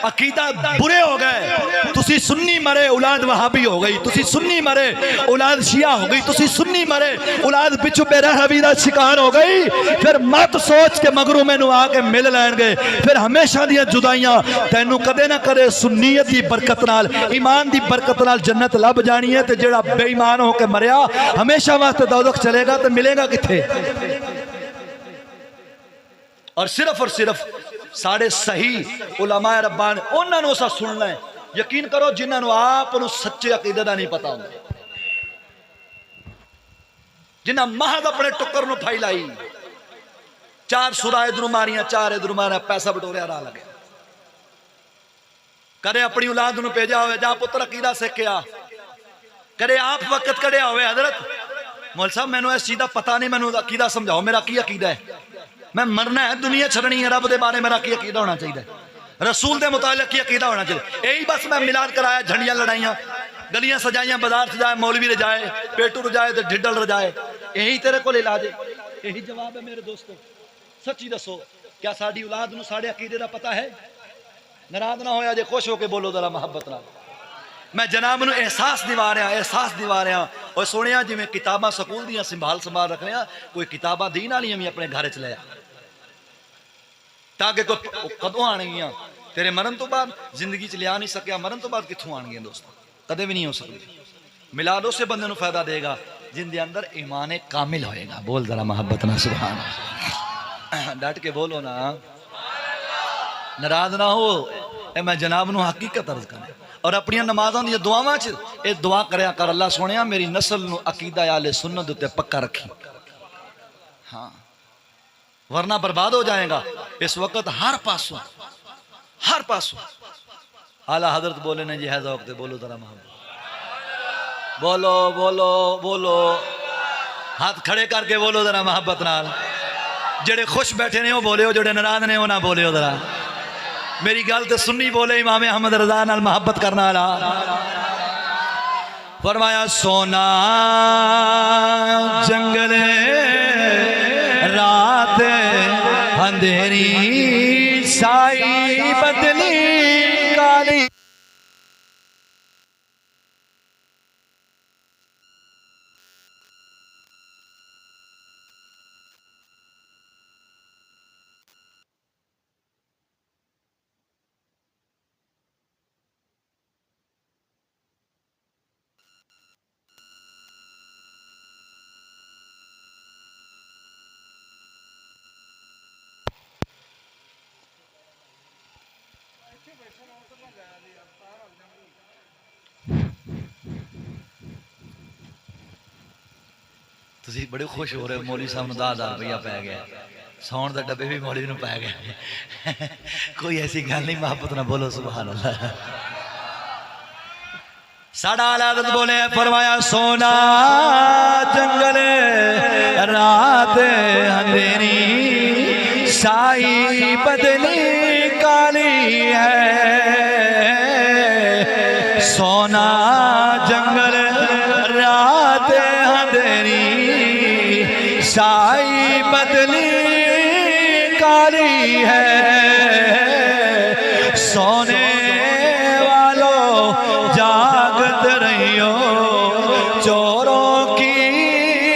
अकीदा बुरे हो गए, तुसी सुन्नी मरे औलाद वहाबी हो गई, तुसी सुन्नी मरे औलाद शिया हो गई, तुसी सुन्नी मरे औलाद पिछू बेरहमी दा शिकार हो गई, फिर मत सोच के मगरू मैनू आके मिल लैणगे। फिर हमेशा दी जुदाइयां तैनू कदे ना कदे सुन्नीयत की बरकत नाल, ईमान की बरकत नाल जन्नत लभ जानी है। ते जेड़ा बेईमान होकर मरिया हमेशा वास्ते दोज़ख चलेगा तो मिलेगा किथे? और सिर्फ साढ़े सही उलमाए रब्बानी उन्होंने असा सुनना है यकीन करो जिन्होंने आप सच्चे अकीदे का नहीं पता होंगे, जिन्हें महद अपने टुकर फाई लाई, 4 सुरा इधरों मारिया 4 इधरों मारिया, पैसा बटोरिया राह लगे, करे अपनी औलाद नूं भेजा हो जा पुत्र अकीदा सीखिया, करे आप वक्त कड़िया हो हजरत मौल साहब मैनू इस चीज का पता नहीं, मैनू अकीदा समझाओ, मेरा की अकीदा है, मैं मरना है दुनिया छड़नी है, रब के बारे मेरा की अकीदा होना चाहिए, रसूल के मुतालिक की अकीदा होना चाहिए। यही बस मैं मिलाद कराया, झंडियां लड़ाइया, गलियां सजाइया, बाजार सजाए, मौलवी रजाए, पेटू रजाए तो ढिडल रजाए, यही तेरे को इलाज है, यही जवाब है मेरे दोस्तों। सच्ची दसो क्या साड़ी औलाद नूं साढ़े अकीदे का पता है? नाराज ना होया जे, खुश होके बोलो जरा मोहब्बत नाल। मैं जनाब नूं एहसास दिवा रहा, एहसास दिवा रहा। और सुनिया जिवें किताबां स्कूल दियां संभाल संभाल रख रहा, कोई किताबां दीन वालियां भी अपने घर च लिया, ताकि कोई कदों आणगियां तेरे मरण तो बाद, जिंदगी च लिया नहीं सकिया, मरण तो बाद कित्थों आणगियां दोस्तों, कदे भी नहीं हो सकती। मिलाद उस बंदे नूं फायदा देगा जिंदे अंदर ईमान कामिल होएगा। बोल जरा मोहब्बत ना सुभान अल्लाह, डट के बोलो ना, नाराज ना हो। मैं जनाब नूं हकीकत अर्ज कर और अपन नमाज़ों दी दुआवां च ये दुआ करया कर, अल्लाह सोनिया मेरी नस्ल नूं अकीदा आले सुन्नत उत्ते पक्का रखी, हाँ वरना बर्बाद हो जाएगा। इस वक्त हर पासों आला हजरत बोले ने जी है ज़ौक़, बोलो जरा मोहब्बत, बोलो बोलो बोलो, हाथ खड़े करके बोलो जरा मोहब्बत नाल। जेड़े खुश बैठे ने वो बोले हो, जेड़े नाराज ने वो ना बोले हो जरा। मेरी गल तो सुन्नी बोले इमाम अहमद रज़ा नाल मोहब्बत करने वाला। फरमाया सोना जंगल रात अंधेरी साई बदली काली, तुसी बड़े खुश हो रहे हो। मौलवी साहब नूं 10,000 रुपया पै गया, सौण का डब्बे भी मौलवी नूं पै गए। कोई ऐसी गल नहीं, मोहब्बत ना बोलो सुभान अल्लाह। साडा आदत बोले फरमाया सोना जंगल रात अंधेरी साई बदली काली है, सोना जंगल रात अंधेरी साई बदली काली है, सोने वालों जागत रहियो चोरों की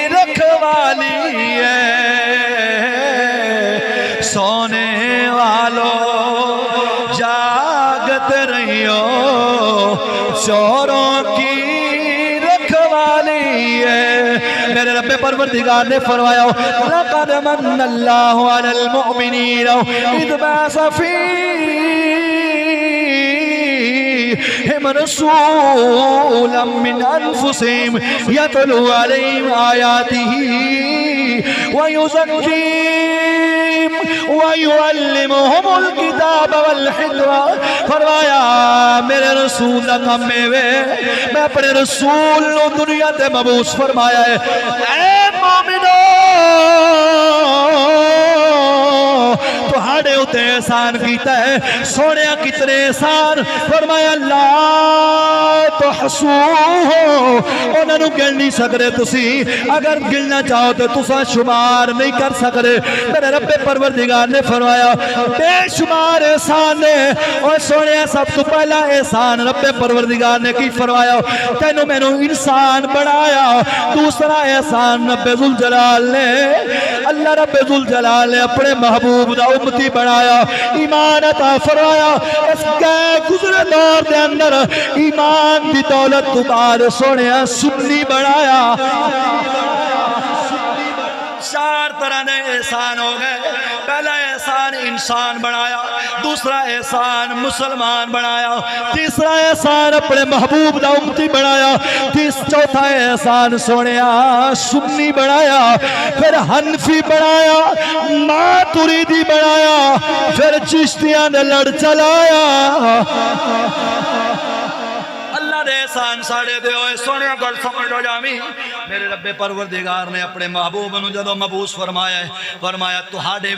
रखवाली है, सोने वालों जागत रहियो चोरों की रखवाली है। मेरे रब्बे परवरदिगार ने फरमाया लक़द मन्नल्लाहु अलल मुमिनीना इज़ बअसा फ़ीहिम रसूलन मिन अनफुसिहिम यतलू अलैहिम आयातिही व युज़क्कीहिम व युअल्लिमुहुमुल किताब वल हिकमा। फरमाया मेरे रसूल दा काम है, मैं अपने रसूल नूं दुनिया ते मबूस फरमाया है। ऐ मोमिनो तुहाडे उते एहसान कीता है, सोने कितने एहसान। फरमाया ला तो हसू हो, उन्होंने गिन नहीं सकते तुसी, अगर गिनना चाहो तो तुसा शुमार नहीं कर सकते। मेरे रब्बे परवरदिगार ने फरमाया बेशुमार एहसान ने। और सोने सब तो पहला एहसान रब्बे परवरदिगार ने की फरमाया, तेनों मैनू इंसान बनाया। दूसरा एहसान रब्बे जुल जलाल ने, अल्लाह रब्बे जुल जलाल ने अपने महबूब दा उम्मती बनाया, ईमान अता फरमाया। इस गुजरे दौर के अंदर ईमान की दौलत तो बाद सोने सुन्नी बनाया। 4 तरह के एहसान हो गए। पहला एहसान इंसान बनाया, दूसरा एहसान मुसलमान बनाया, तीसरा एहसान अपने महबूब दा उम्मती बनाया, चौथा एहसान सोनिया सुन्नी बनाया, फिर हनफी बनाया, मातुरीदी बनाया, फिर चिश्तियां ने लड़ चलाया। एहसान साढ़े दे सोने गल समझो जामी। मेरे रब्बे परवरदिगार ने अपने महबूब नूं जदों मबूस फरमाया है, फरमाया तुहाडे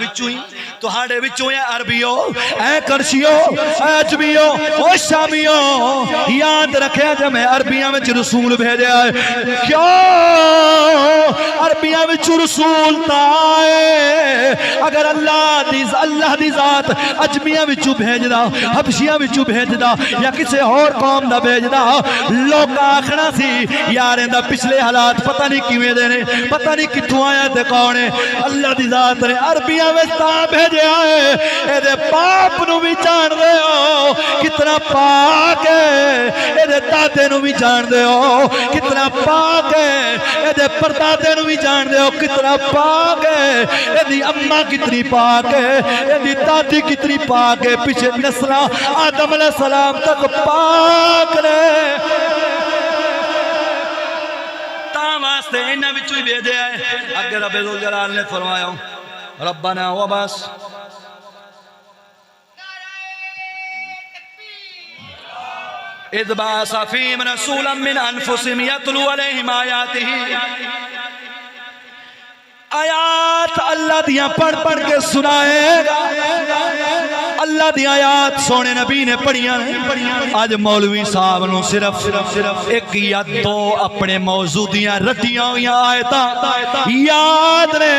विचों ही अरबियो ऐ करशियो ऐ अजमियो ओ शामियो याद रखिया जे मैं अरबियां विच रसूल भेजा है। क्यों अरबियां विच रसूल ताए अगर अल्लाह दी जात अजमियां विचों भेजदा, हबशियां विचों भेजदा या किसी होर कौम दा भेजदा, लोग आखना सी यार इहदा पिछले हालात पता नहीं किवें दे ने, पता नहीं कित्थों आया ते कौन है। अल्लाह दी जात ने अरबियां विच तां भेजिया है, इहदे पाप नूं भी जानदे हो कितना पाक है, इहदे दादे नूं भी जानदे हो कितना पाक है, इहदे परदादे नूं भी जानदे हो कितना पाक है, इहदी अम्मा कितनी पाक है, इहदी दादी कितनी पाक है, पिछे नस्लां आदम अलैहि सलाम तक पाक ने। वास्ते इन्हां विचों ही भेजे है। अगे रब्बे ज़ुल जलाल ने फरमाया रब्बना वबस इज़ बअस फ़ीहिम रसूलन मिन अनफुसिहिम यतलू अलैहिम आयातिही। आयात अल्लाह दियां पढ़ पढ़ के सुनाएगा। अल्लाह दी आयात सोने नबी ने पढ़िया ने। आज मौलवी साहब नूं सिर्फ एक या दो अपने मौजू दियां रटियां हुई आयतां याद ने।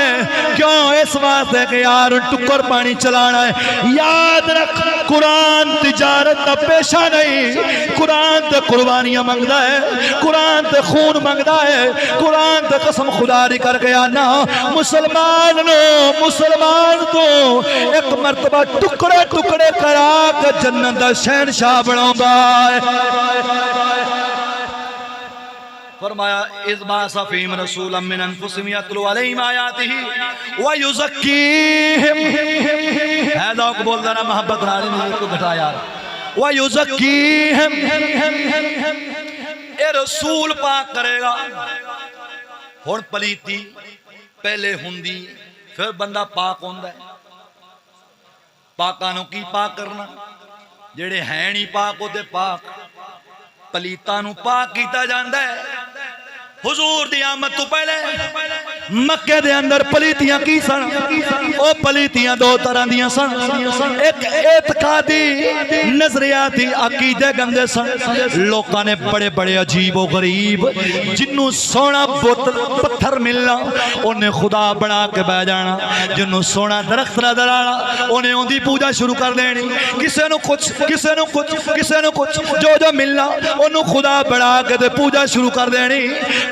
क्यों? इस वास्ते कि यार टुकर पानी चलाना है। याद रख कुरान तिजारत का पेशा नहीं। कुरान ते कुर्बानियां मंगदा है, कुरान ते खून मंगदा है, कुरान ते कसम खुदा दी करके आना मुसलमान तो एक मरतबा टुकड़े टुकड़े करा के जन्नत दा शहनशाह बनाऊंगा। फरमाया इज़ बअस फ़ीहिम रसूलन मिन अनफुसिहिम यतलू अलैहिम आयातिही व युज़क्कीहिम। हैदा को बोल देना मोहब्बत नाल को घटा यार। व युज़क्कीहिम ए रसूल पाक करेगा। हुण पलीती पहले हुंदी फिर बंदा पाक होंदा है। पाकां नूं की पाक करना? जेड़े हैं नहीं पाक ओदे पाक। पलीतां नूं पाक कीता जांदा है। हुजूर दी आमद तो पहले मक्के दे अंदर पलीतियां की सन? ओ पलीतियां दो तरह दियां सन। एक एतकादी नजरियाती अकीदे गंदे सन। लोकां ने बड़े बड़े अजीब व गरीब जिन्नू सोना बोतल पत्थर मिलना उन्हें खुदा बना के बह जाना। जिन्नू सोना दरख्त नजर आना उन्हें उनकी पूजा शुरू कर देनी। किसी नू कुछ किसी नू कुछ किसी नू कुछ जो जो मिलना उन्होंने खुदा बना के पूजा शुरू कर देनी।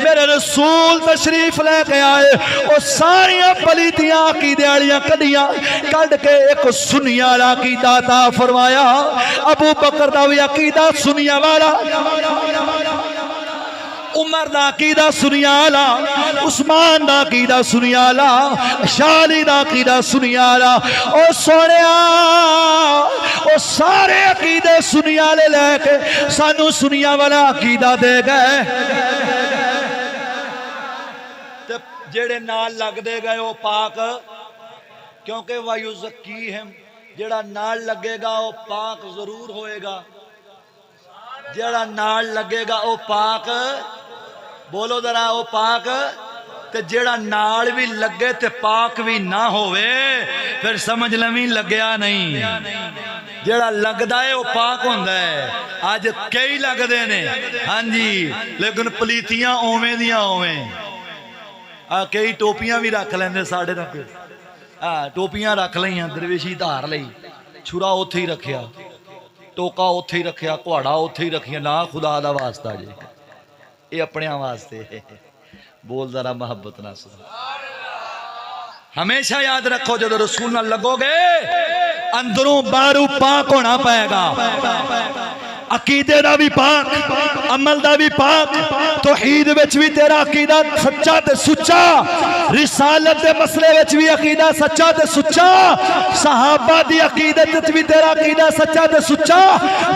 मेरे रसूल तशरीफ लेके आए और सारिया पलीतियां अकीदे वालियां कदियां कढ़ के एक सुनिया वाला अकीदा अता फरमाया। अबू बकर दा भी अकीदा सुनिया वाला, उमर दा अकीदा सुनिया वाला, उस्मान दा अकीदा सुनिया वाला, शाली दा अकीदा सुनिया वाला। ओ सोनिया ओ सारे अकीदे सुनिया वाले लेके सानू सुनिया वाला अकीदा दे गए। जेड़े नाल लगदे गए वो पाक, क्योंकि वयुज़क्कीहिम जेड़ा नाल लगेगा वो पाक जरूर होएगा। जेड़ा नाल लगेगा वो पाक, बोलो जरा वो पाक। ते जेड़ा नाल भी लगे ते पाक भी ना होवे फिर समझ लवी लगया नहीं। जेड़ा लगदा है वो पाक होंदा है। अज कई लगदे ने हाँ जी, लेकिन पलीतियां ओवें दियां ओवें। कई टोपियां भी रख लेंदे साढ़े तक। टोपियां रख लईयां, दरवेशी धार लई, छुरा उत्थे ही रखिया, टोका उत्थे ही रखिया, कुहाड़ा उत्थे ही रखिया। ना खुदा दा वास्ता जे ये अपने वास्ते। बोल जरा मोहब्बत ना सुन। हमेशा याद रखो जब रसूल नाल लगोगे अंदरों बाहरों पाक होना पाएगा। अकीदे दा भी पाक, अमल दा भी पाक, तौहीद विच भी तेरा अकीदा सच्चा ते सुच्चा, रिसालत दे मसले विच भी अकीदा सच्चा ते सुच्चा, सहाबा दी अकीदत विच भी तेरा अकीदा सच्चा ते सुच्चा,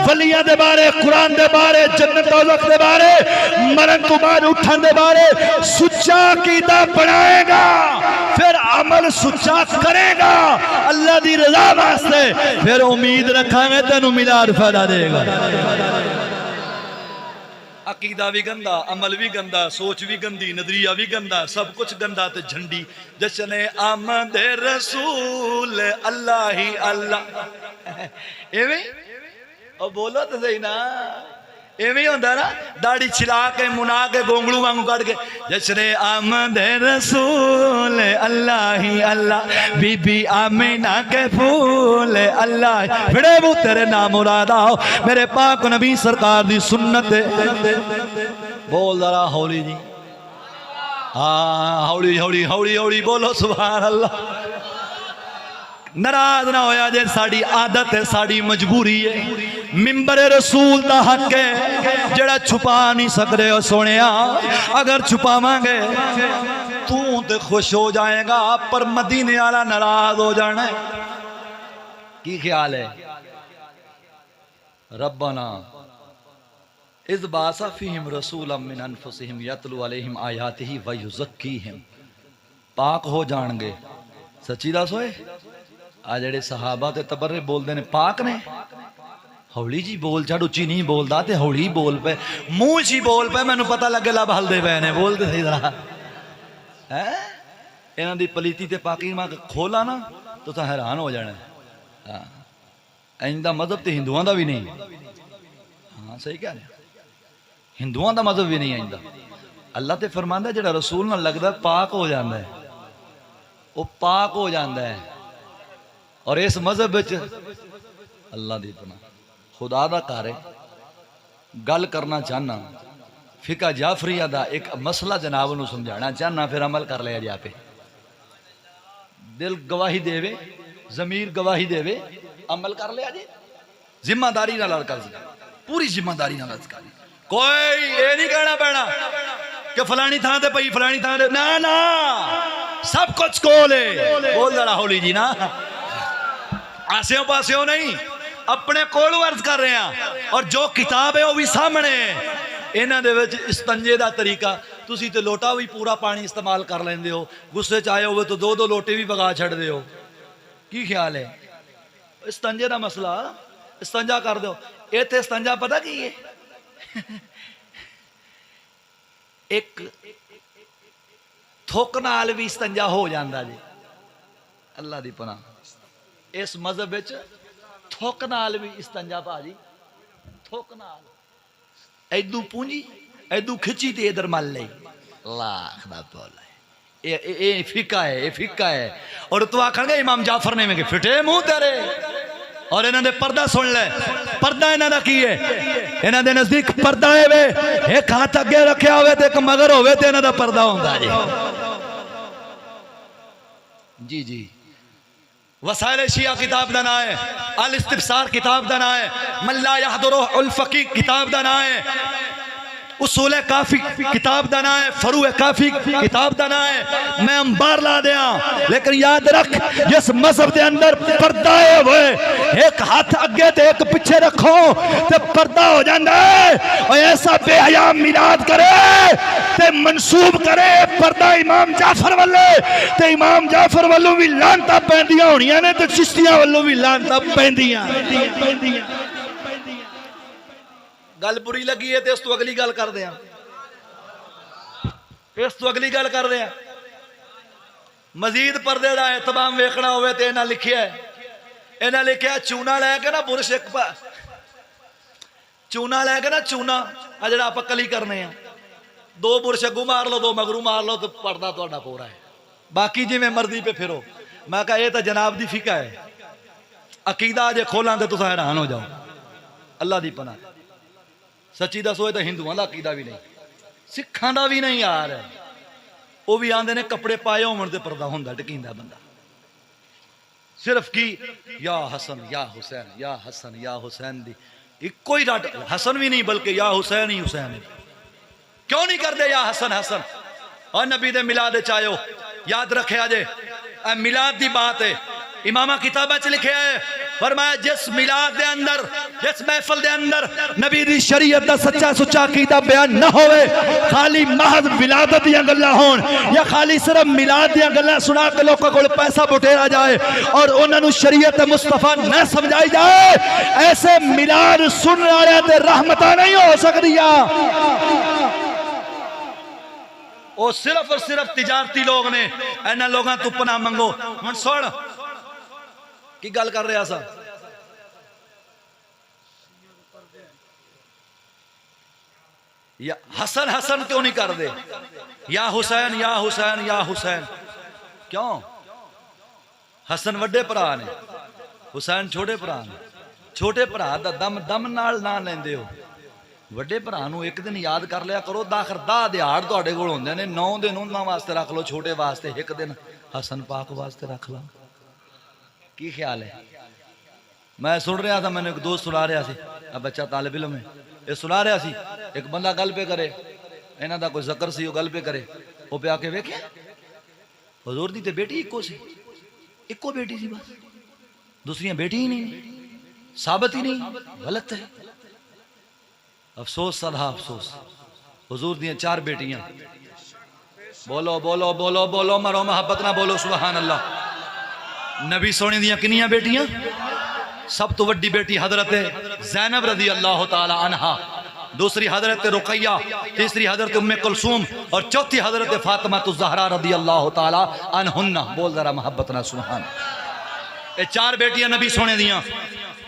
वलियां दे बारे, कुरान दे बारे, जन्नत दोज़ख दे बारे, मरण तो बाद उठन दे बारे सुच्चा अकीदा बनाएगा, फिर अमल सुच्चा करेगा अल्लाह दी रज़ा वास्ते, फिर उम्मीद रखांगे तेनू मिलाद फायदा देगा। अकीदा भी गंदा, अमल भी गंदा, सोच भी गंदी, नजरिया भी गंदा, सब कुछ गंदा ते झंडी जश्ने आमद रसूल अल्लाह ही अल्लाह। एवें और बोलो तो सही ना, एवें होंदा ना, दाढ़ी छिला के मुना के गोंगलू वांगू काट के जश्ने आमद रसूल अल्लाह ही अल्लाह, बीबी आमीना के फूल अल्लाह, फिरे वो तेरे नाम मुराद आओ, मेरे पाक नबी सरकार दी सुन्नत। बोल जरा हौली जी, हाँ हौली हौली हौली हौली बोलो सुभान अल्लाह। नाराज ना होया जे, साड़ी आदत है, साड़ी मजबूरी है, मिंबर रसूल दा हक है जेड़ा छुपा नहीं सकते हो सोनिया, अगर छुपावांगे तू तो खुश हो जाएगा पर मदीने वाला नाराज हो जाना है। की ख्याल है? रब्बना इज़ बासा फीहिम रसूलन मिन अनफुसिहिम यतलू अलैहिम आयातिही व युज़क्कीहिम, पाक हो जाएंगे। सच्ची दस होए आ जेड़े सहाबा ते तबर्रे बोलते ने पाक ने, हौली जी बोल छड़, उच्ची नहीं बोलता ते हौली बोल पे, मुंह च बोल पे, मैनू पता लगे लब हलदे पे ने, बोलते सही जरा है। इन्हां दी पलीती ते पाकी मां खोला ना तो हैरान हो जाना। हाँ इंदा मजहब तो हिंदुओं का भी नहीं। हाँ सही कह रहे, हिंदुओं का मजहब भी नहीं है इंदा। अल्लाह तो फरमांदा जेड़ा रसूल नाल लगदा पाक हो जाता है, वो पाक हो जाता है। और इस मजहब विच अल्लाह दी पनाह खुदा दा घर गल करना चाहना, फिका जाफरिया दा एक मसला जनाब नूं समझाना चाहना, फिर अमल कर लिया जा पे। दिल गवाही देवे, जमीर गवाही देवे, अमल कर लिया जी, जिम्मेदारी नाल कर, पूरी जिम्मेदारी नाल कर। कोई ये नहीं कहना पैना कि फलानी थां ते पई, फलानी थां ते, ना ना सब कुछ कोले। बोल जरा हौली जी ना, आसियों पासियों नहीं, अपने कोल अर्ज कर रहे हैं। और जो किताब है वह भी सामने है। इन्हां दे विच इस्तंजे दा तरीका, तुसी ते लोटा भी पूरा पानी इस्तेमाल कर लेंदे हो, गुस्से च आए हो तो दो दो लोटे भी भगा छड़दे हो। की ख्याल है? इस्तंजे दा मसला, इस्तंजा कर दो। इत्थे इस्तंजा पता की है? एक थुक नाल भी इस्तंजा हो जाता जी, अल्लाह दी पनाह। इस मजहब विच थुक नाल भी इस्तंजा भाजी, थुक नाल ऐदू पूंजी ऐदू खिची ते इधर मल ली, लाख दा बोला ये फिका है, ये फिका है। और तू आखणगे इमाम जाफर ने में फिटे मुंह तेरे। और इन्हां दे पर्दा सुन ले, पर्दा इन्हां दा की है? इन्हां दे नजदीक पर्दा है वे, एक हाथ अगे रखा होवे ते एक मगर होवे ते इन्हां दा पर्दा हुंदा जी। जी जी वसाइल शिया किताब का नाम है, अल इस्तिफसार किताब का नाम है, मल्ला यहदुरु उल फकी किताब का नाम है, उसूल काफी किताब का नाम है, फरूए काफी किताब का नाम है। मैं अंबार ला दिया, लेकिन याद रख जिस मजहब के अंदर पर्दा है वो एक हाथ अगे ते एक पीछे रखो तो पर्दा हो जाता है। और ऐसा बेहया मिलाद करे ते मंसूब करे पर्दा इमाम जाफर वाले, ते इमाम जाफर वालों भी लानता पैंदियां होनियां ने, ते चिश्तियां वालों भी लानता पैंदियां। गल बुरी लगी है तो इस तो अगली गल कर दें, इस तो अगली गल कर दें। मजीद पर्दे का एहतमाम वेखना हो तो इन्हें लिखिया है, इन्हें लिखिया चूना लैके ना बुरश एक चूना लैके ना चूना आ जरा आप कली करने हैं, दो बुरश अगू मार लो, दो मगरू मार लो तो पर्दा तुहाडा पूरा है, बाकी जिवें मर्जी पे फिरो। मैं कहा यह तो जनाब दी फिका है, अकीदा जे खोलां तो तुम हैरान हो जाओ। अल्लाह दी पनाह सच्ची दसो तो हिंदुओं का अकीदा भी नहीं, सिखां का भी नहीं यार। वो भी आंदे ने कपड़े पाए होवन ते पर्दा हुंदा ढकींदा बंदा, सिर्फ की या हसन या हुसैन, या हसन या हुसैन दी इको ही रट, हसन भी नहीं बल्कि या हुसैन ही हुसैन है। क्यों नहीं करते या हसन हसन और नबी दे मिलाद च आयो याद रखे जे मिलाद की बात है इमामा किताबा च लिखे है फरमाया जिस मिलाद दे अंदर जिस महफिल दे अंदर नबी दी शरीयत दा सच्चा सुच्चा अकीदा बयान ना होवे खाली महज विलादत दी गल्लां होण या खाली सिर्फ मिलाद दी गल्लां सुना के लोगों को पैसा बुटेरा जाए और उन्हां नु शरीयत मुस्तफा न समझाई जाए ऐसे मिलाद सुनने वाले ते रहमतां नहीं हो सकदियां वो सिर्फ और सिर्फ तिजारती लोग ने इन्हां लोगां तो पनाह मंगो हुण सुन की गल कर रहा सा या हसन हसन क्यों नहीं कर दे या हुसैन या हुसैन या हुसैन क्यों हसन वड्डे भरा ने हुसैन छोटे भरा ने छोटे भरा दा दम दम नाल ना लेंदे हो वड्डे भरा नूं एक दिन याद कर लिया करो दाखर दा दिहाड़ तुहाडे कोल हुंदे ने 9 दिन उन्हां वास्ते रख लो छोटे वास्ते एक दिन हसन पाक वास्ते रख लो की ख्याल है मैं सुन रहा था मैंने एक दोस्त सुना रहा सी अब बच्चा तालिब इल्म है ये सुना रहा सी एक बंदा गल पे करे इन्हां दा कोई ज़िक्र सी गल पे करे वो पे आके वेखे हुजूर दी ते बेटी इको सी इको बेटी सी बस दूसरियां बेटी ही नहीं साबित ही नहीं गलत है अफसोस सदा अफसोस हुजूर दी 4 बेटियां बोलो बोलो बोलो बोलो मरो मोहब्बत ना बोलो सुभान अल्लाह नबी सोने दियां किनियां बेटियां सब तो वड्डी बेटी हजरत ज़ैनब रज़ी अल्लाह ताला अन्हा दूसरी हजरत रुकैया तीसरी हजरत उम्मे कुलसूम और चौथी हजरत फातिमा ज़हरा रज़ी अल्लाह ताला अन्हुन्ना बोल जरा मोहब्बत ना सुभान ये 4 बेटियां नबी सोने दियां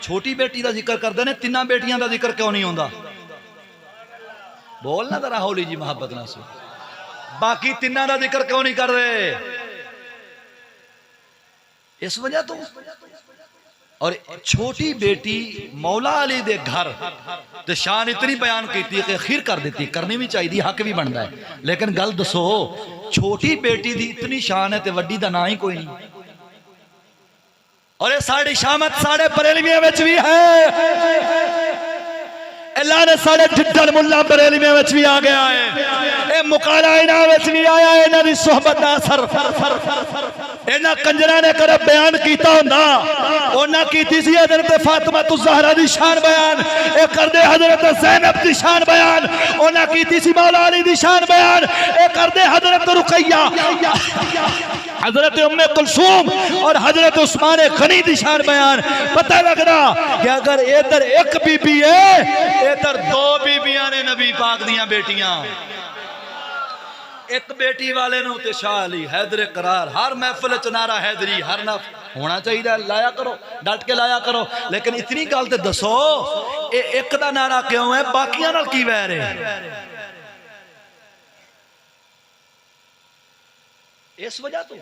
छोटी बेटी का जिक्र करते ने 3 बेटियां का जिक्र क्यों नहीं होता बोलना जरा हौली जी मोहब्बत ना सुभान बाकी 3 का जिक्र क्यों नहीं कर रहे इस वजह तो और छोटी बेटी मौला अली दे घर ते शान इतनी बयान की कि खीर कर दी करनी भी चाहिए हक भी बनता है लेकिन गल दसो छोटी बेटी दी इतनी शान है ते वड्डी दा ना ही कोई नहीं और ये साड़ी शामत साढ़े बरेलवियों में भी है अल्लाह ने साढ़े जिद्दल मुल्ला बरेलवियों में भी आ गया है ये मुकाला इना में भी आया है इन्हां दी सोहबत दा असर इन्हां कंजरा ने कर बयान कीता हुंदा उन्हां कीती सी हजरत फातिमा ज़हरा दी शान बयान ए करदे हजरत ज़ैनब दी शान बयान उन्हां कीती सी मौला अली दी शान बयान ए करदे हजरत रुकैया हजरत उम्मे कुलसूम और हजरत उस्मान गनी दी शान बयान पता लगदा कि अगर इधर एक बीबी है इधर 2 बीबियां ने नबी पाक दियां बेटियां एक बेटी वाले नु ते शाह अली हैदर करार हर महफिल च नारा हैदरी हर ना होना चाहिए लाया करो डट के लाया करो लेकिन इतनी गल ते दसो ये एक दा नारा क्यों है बाकियां नाल की वैर है इस वजह तो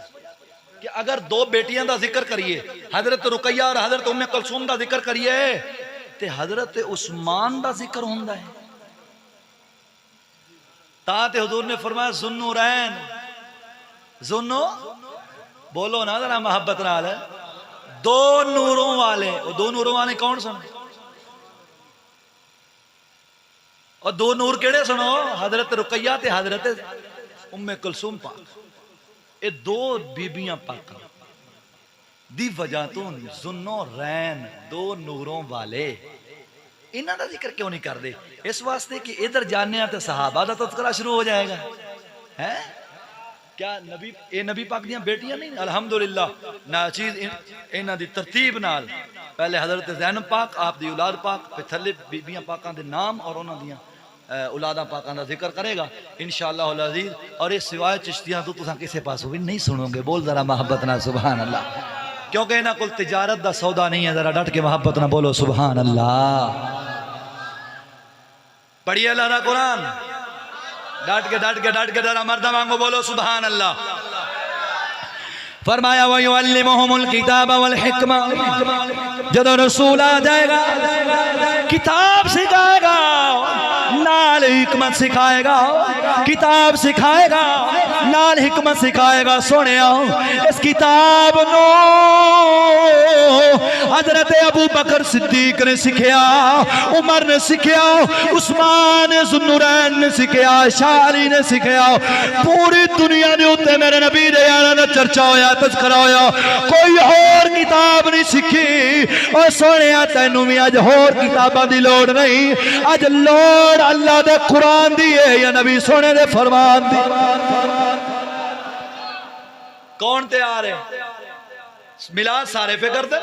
कि अगर 2 बेटियां दा जिक्र करिए हजरत रुकैया और हजरत उम्मे कुलसूम दा जिक्र करिए ते हजरत उस्मान दा जिक्र होंदा है ताते हुजूर ने फरमाया जुन्नो रैन जुन्नो बोलो ना जरा मोहब्बत नाल 2 नूरों वाले वो 2 नूरों वाले कौन सन और 2 नूर केड़े सुनो हजरत रुकैया ते हजरत उम्मे कुलसूम पाक ये 2 बीबियां पाक दी वजह तो जुन्नो रैन 2 नूरों वाले इन्हां दा जिक्र क्यों नहीं करते इस वास्ते कि इधर जाने तो सहाबा दा तज़किरा शुरू हो जाएगा है क्या नबी ये नबी पाक दियां बेटियां नहीं अल्हम्दुलिल्लाह ना चीज इन्हां दी तरतीब नाल पहले हजरत ज़ैनब पाक आप दी औलाद पाक फिर थल्ले बीबियां पाकां दे नाम और उन्हां दियां औलादा पाकां दा जिक्र करेगा इंशाअल्लाह अल अज़ीज़ और ये सिवाय चिश्तियां तो तुसां किसे पासों भी नहीं सुनोगे बोल जरा मोहब्बत ना सुभान अल्लाह क्योंकि इन्हां कोल तिजारत दा सौदा नहीं है जरा डट के मोहब्बत ना बोलो सुभान अल्लाह पढ़िए अल्लाह दा कुरान डट के जरा मर्दा मांगो बोलो सुभान अल्लाह फरमाया व युअल्लिमुहुमुल किताब वल हिकमा जब रसूल आ जाएगा किताब सिखाएगा नाल हिकमत सिखाएगा, किताब सिखाएगा, नाल हिकमत सिखाएगा। सोने इस किताब नो हजरत अबू बकर सिद्दीक ने सीखिया, उमर ने सीखिया, उस्मान ज़ुन्नुरैन ने सीखिया, शारी ने सीखिया। पूरी दुनिया के उत्ते मेरे नबी दे यारां दा चर्चा होया, तज़किरा होया। कोई होर किताब नहीं सीखी। और सोने तैनू भी अज होर किताबां दी लोड़ नहीं, अज लोड़ अल्लाह दे कुरान दी है या नबी सोने दे फरमान दी। कौन तैयार है? मिलाद सारे पे कर दे,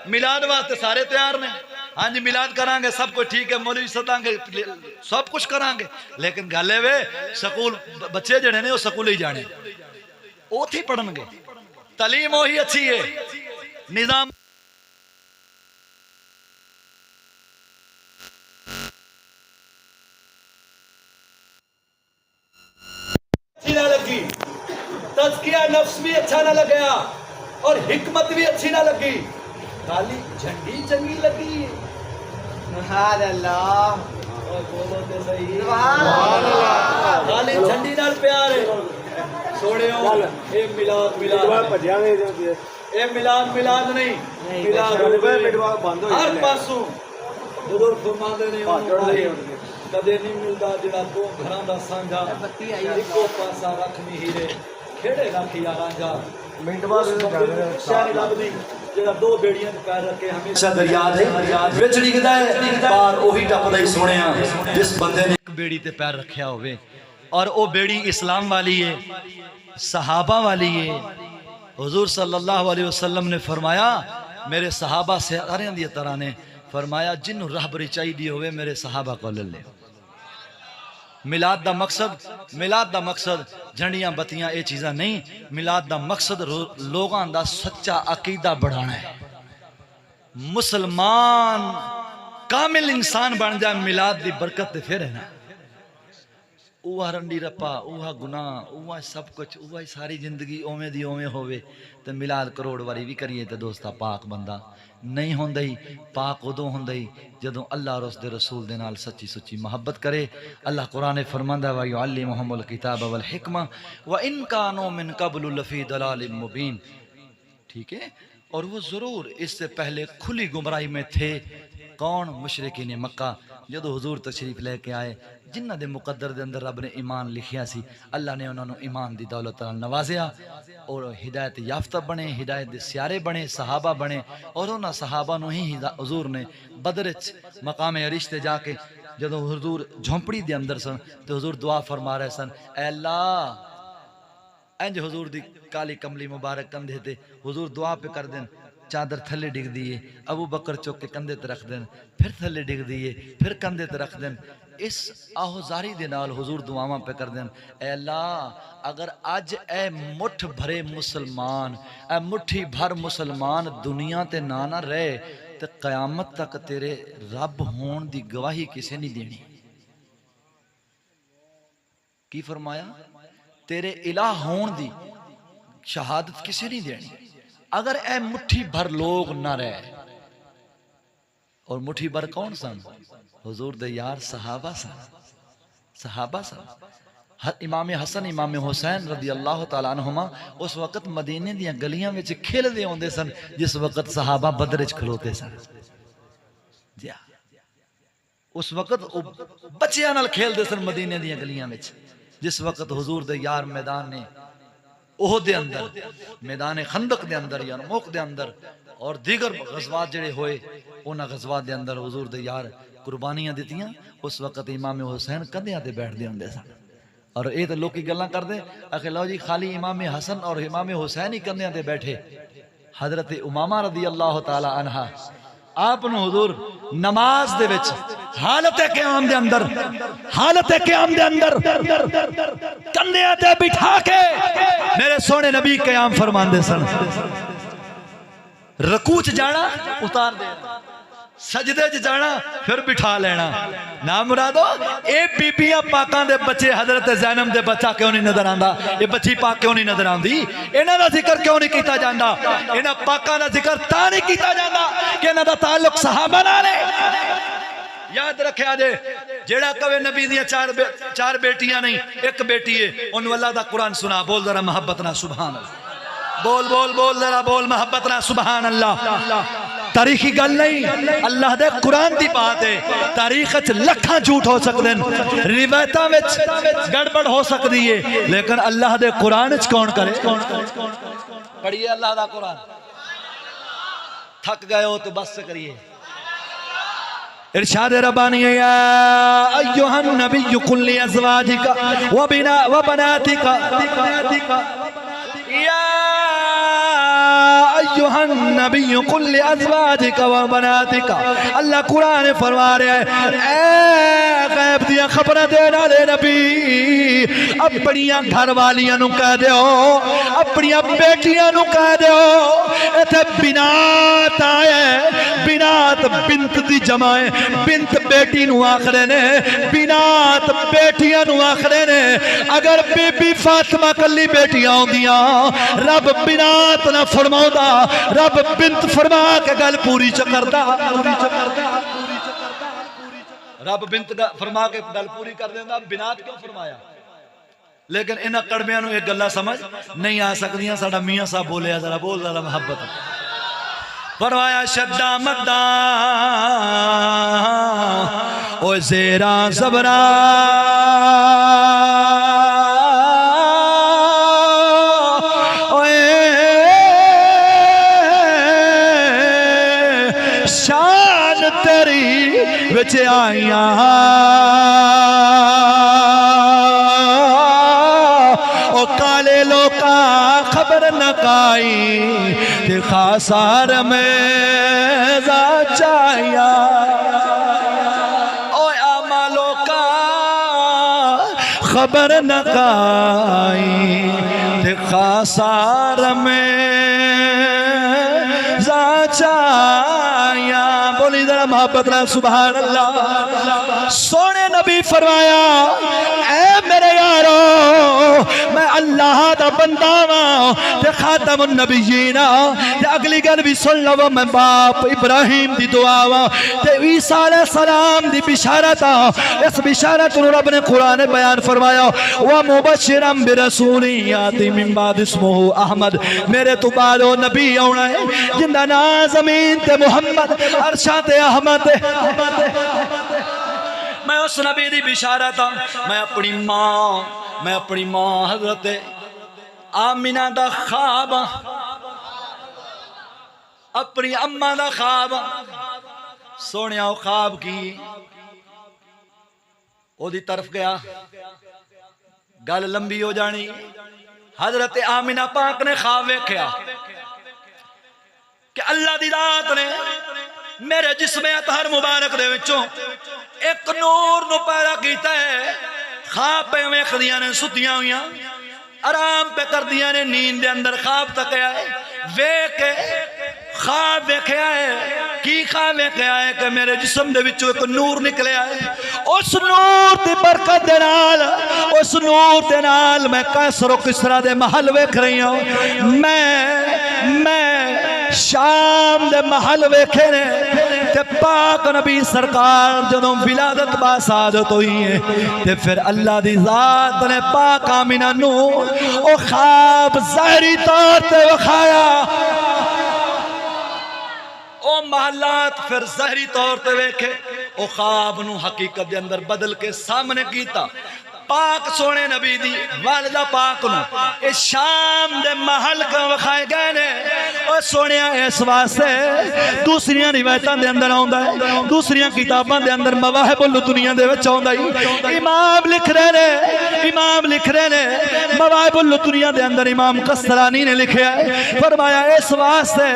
मिलाद वास्ते सारे तैयार ने। हाँ जी मिलाद करांगे, सब कुछ ठीक है, मौलवी सदांगे, सब कुछ करांगे, लेकिन गल है वे स्कूल बच्चे जड़े ने वो स्कूल ही जाने, उथे पढ़नगे। तालीम वही अच्छी है, निजाम अच्छी ना लगी, तज़किया नफ्स भी अच्छा ना लगा और हिकमत भी अच्छी ना लगी, खाली झंडी चंगी लगी। सुभान अल्लाह, और बोलो तो सही, सुभान अल्लाह। खाली झंडी नाल प्यार है। सोने ए मिलाद ए मिलाद नहीं, मिलाद हर पासों बुजुर्ग फरमांदे ने कदे नहीं मिलता जिहड़ा दो घरां दा सांझा, इको पासा रखनी हीरे खेड़े रख यारां जा। मिंट बाद शान लभदी जेड़ा दो बेड़ियां च पैर रखे हमेशा दरिया दे विच डिगदा है, पार ओही टपदा ही सोहणिया जिस बंदे ने एक बेड़ी ते पैर रखया होवे। और वो बेड़ी इस्लाम वाली है, सहाबा वाली है। हुजूर सल्लल्लाहु अलैहि वसल्लम ने फरमाया, मेरे सहाबा सारे दी तरह ने फरमाया, जिन्हों रहबरी चाहिए होवे मेरे सहाबा को ले ले। मिलाद दा मकसद झंडियां बत्तियां ये चीज़ां नहीं, मिलाद दा मकसद लोगों दा सच्चा अकीदा बढ़ाना है। मुसलमान कामिल इंसान बन जाए मिलाद दी बरकत ते फिर है ना। उहा रंडी रप्पा, उहा गुनाह, उहा सब कुछ, उहा सारी जिंदगी ओवें दी ओवें होवे ते मिलाद करोड़ वारी भी करिए तो दोस्ता पाक बंदा नहीं होंदा ही। पाक उदों होंदा ही जदों अल्लाह और उसदे रसूल दे नाल सच्ची सुच्ची मोहब्बत करे। अल्लाह कुरान फरमांदा व युअल्लिमुहुमुल किताब वल हिकमा व इन कानू मिन क़ब्लु लफ़ी दलालिम मुबीन। ठीक है, और वो ज़रूर इससे पहले खुली गुमराही में थे। कौन? मुशरिकीन मक्का। जदों हुजूर तशरीफ लेके आए, जिन्हां दे मुकद्दर दे अंदर रब ने ईमान लिखिया सी, अल्लाह ने उन्होंने ईमान दी दौलत नाल नवाजिया और हिदायत याफ्ता बने, हिदायत दे सियारे बने, सहाबा बने। और उन्हां सहाबा नूं ही हुजूर ने बदर च मकाम अरिश ते जाके जदों हुजूर झोंपड़ी दे अंदर सन तो हुजूर दुआ फरमा रहे सन, ऐ अल्लाह। इंज हुजूर दी काली कमली मुबारक कंधे ते हुजूर दुआ पे कर देन, चादर थले डिग दी है, अबू बकर चुक के कंधे ते रख देन, फिर थले डिग दी है, फिर कंधे ते रख देन। इस आहोजारी दे नाल हुजूर दुआवां पे कर देन, ऐ अल्लाह अगर अज ए मुठ भरे मुसलमान, ए मुट्ठी भर मुसलमान दुनिया ते ना रहे तो कयामत तक तेरे रब होण दी गवाही किसे नहीं देनी। की फरमाया? तेरे इलाह होण दी शहादत किसे नहीं देनी अगर ए मुट्ठी भर लोग ना रहे। और मुट्ठी भर कौन सन? हुजूर दे यार सहाबा सन। इमाम हसन इमाम हुसैन रदी अल्लाह तआला अन्हुमा उस वक्त मदीने दियां गलियां विच खेलदे आउंदे सन जिस वक्त सहाबा बदर च खलोते सन। उस वक्त बच्चियां नाल खेलदे सन मदीने दियां गलियां विच जिस वक्त हुजूर दे यार मैदान ने ओह दे अंदर, मैदान खंदक दे अंदर, यरमुक दे अंदर और दीगर गज़वात जेड़े होए उन्हां गज़वात दे अंदर हुजूर दे यार कुर्बानियां दित्तियां। उस वक्त इमाम हुसैन कंधियां ते बैठदे हुंदे सन। और ये तो लोग गल्लां करदे आखे लो जी खाली इमाम हसन और इमाम हुसैन ही कंधियां ते बैठे। हजरत उमामा रदी अल्लाह तआला अन्हा आप हुजूर नमाज दे विच हालत क़याम दे अंदर कंधियां ते बिठा के मेरे सोने नबी क़याम फरमांदे सन। रकू च जाना उतार देना, सजदे च जाना फिर बिठा लेना। ना मुरादो ए बीबियां पाकां दे बच्चे हजरत ज़ैनब दे बच्चा क्यों नहीं नजर आंदा? ये बच्ची पाक क्यों नहीं नजर आंदी? इन्हां दा जिक्र क्यों नहीं कीता जांदा? इन्हां पाकां दा जिक्र तां नहीं कीता जांदा कि इन्हां दा ताल्लुक सहाबा नाल है। याद रखा जे जेड़ा कवे नबी दियां चार बेटियां नहीं एक बेटी है उन अल्लाह दा कुरान सुना बोल जरा मोहब्बत ना सुभान अल्लाह बोल बोल बोल जरा बोल मोहब्बत ना सुभान अल्लाह तारीखी गल नहीं अल्लाह दे कुरान दी बात है तारीख च लखां झूठ हो सकते हैं रिवायतां विच गड़बड़ हो सकती है लेकिन अल्लाह दे कुरान च कौन करे पढ़िए अल्लाह दा कुरान थक गए हो तो बस करिए इरशाद रब्बानी या अय्युहन नबिय्यु कुल लि अज़वाजिका व बनातिका या अय्युहन नबिय्यु कुल लि अज़वाजिका व बनातिका अल्लाह कुरान फरमा रहा है ए गैब दियां खबरां देने वाले नबी अपनियां घर वालियां नु कह दियो अपनियां बेटियां नु कह दियो इथे बिनात आए बिनात बिंत दी जमा है बिंत बेटी नु आखदे ने बिनात बेटियां नु आखदे ने अगर बीबी फातिमा कल्ली बेटियां होंदियां रब बिनात ना फरमाउंदा रब बिंत फरमा के गल पूरी च करदा रब बिंत फरमा के गल पूरी कर देंदा बिनात क्यों फरमाया लेकिन इन्हां कड़मियां नु एक गल्ला समझ नहीं आ सकदियां साडा मियां साहब बोलिया जरा बोल जरा मोहब्बत फरमाया शद्दा मद्दा ओ ज़ेरा ज़बरा शान तेरी विच आईयां ओ काले लोका खबर न काई ते खासार में जाचाया ओ आमालो का खबर न काई ते खासार में जाचाया बोली जरा मोहब्बत ना सुभान अल्लाह सोने नबी फरमाया ऐ मेरे यारो मैं अल्लाह दा बंदा वां ते खातमुन नबिय्यीन ते अगली गल भी सुन लो मैं बाप इब्राहिम दी दुआ वां ते ईसा अलैहि सलाम दी बिशारत इस बिशारत नु रब ने कुरान में बयान फरमाया व मुबश्शिरम बिरसूली याती मिन बाद इस्मुहु अहमद मेरे तो बाद ओ नबी आउणा है जिंदा नाम ज़मीन ते मुहम्मद अरशा ते अहमद मैं उस नबी दी बिशारत मैं अपनी मां हजरत आमिना दा ख्वाब अपनी अम्मा दा ख्वाब सोने ख्वाब की ओदी तरफ गया गल लंबी हो जानी हजरत आमिना पाक ने ख्वाब वेख्या कि अल्लाह दी रात ने मेरे जिस्म अतहर मुबारक दे विचों एक नूर नु पैदा कीता है ख्वाब पे वेखदियां ने सुतियां हुईयां आराम पे करदियां ने नींद दे अंदर ख्वाब तकया है वेख के ख्वाब वेख्या है की ख्वाब वेख्या है कि मेरे जिस्म दे विचों एक नूर निकलिया है उस नूर दी बरकत दे नाल उस नूर दे नाल मैं कैसर किसरा दे महल वेख रही हूं मैं शाम दे महल वेखे ने ते पाक नबी सरकार जदों विलादत बासादत हुई है ते फिर अल्लाह दी जात ने पाक आमिना नू ओ ख्वाब ज़ाहिरी तौर ते विखाया ओ महलात फिर ज़ाहिरी तौर ते वेखे ओ ख्वाब नू हकीकत दे अंदर बदल के सामने कीता पाक सोने नबी दी वालिदा पाक नु ए शाम दे महल का विखाए गए ने ओ सोने इस वास्ते दूसरियां रिवायतां दे अंदर आउंदा है दूसरियां किताबां दे अंदर मवाहिबुल दुनिया दे विच आउंदा है इमाम लिख रहे ने मवाहिबुल दुनिया दे अंदर इमाम कस्तलानी ने लिखा है फरमाया इस वास्ते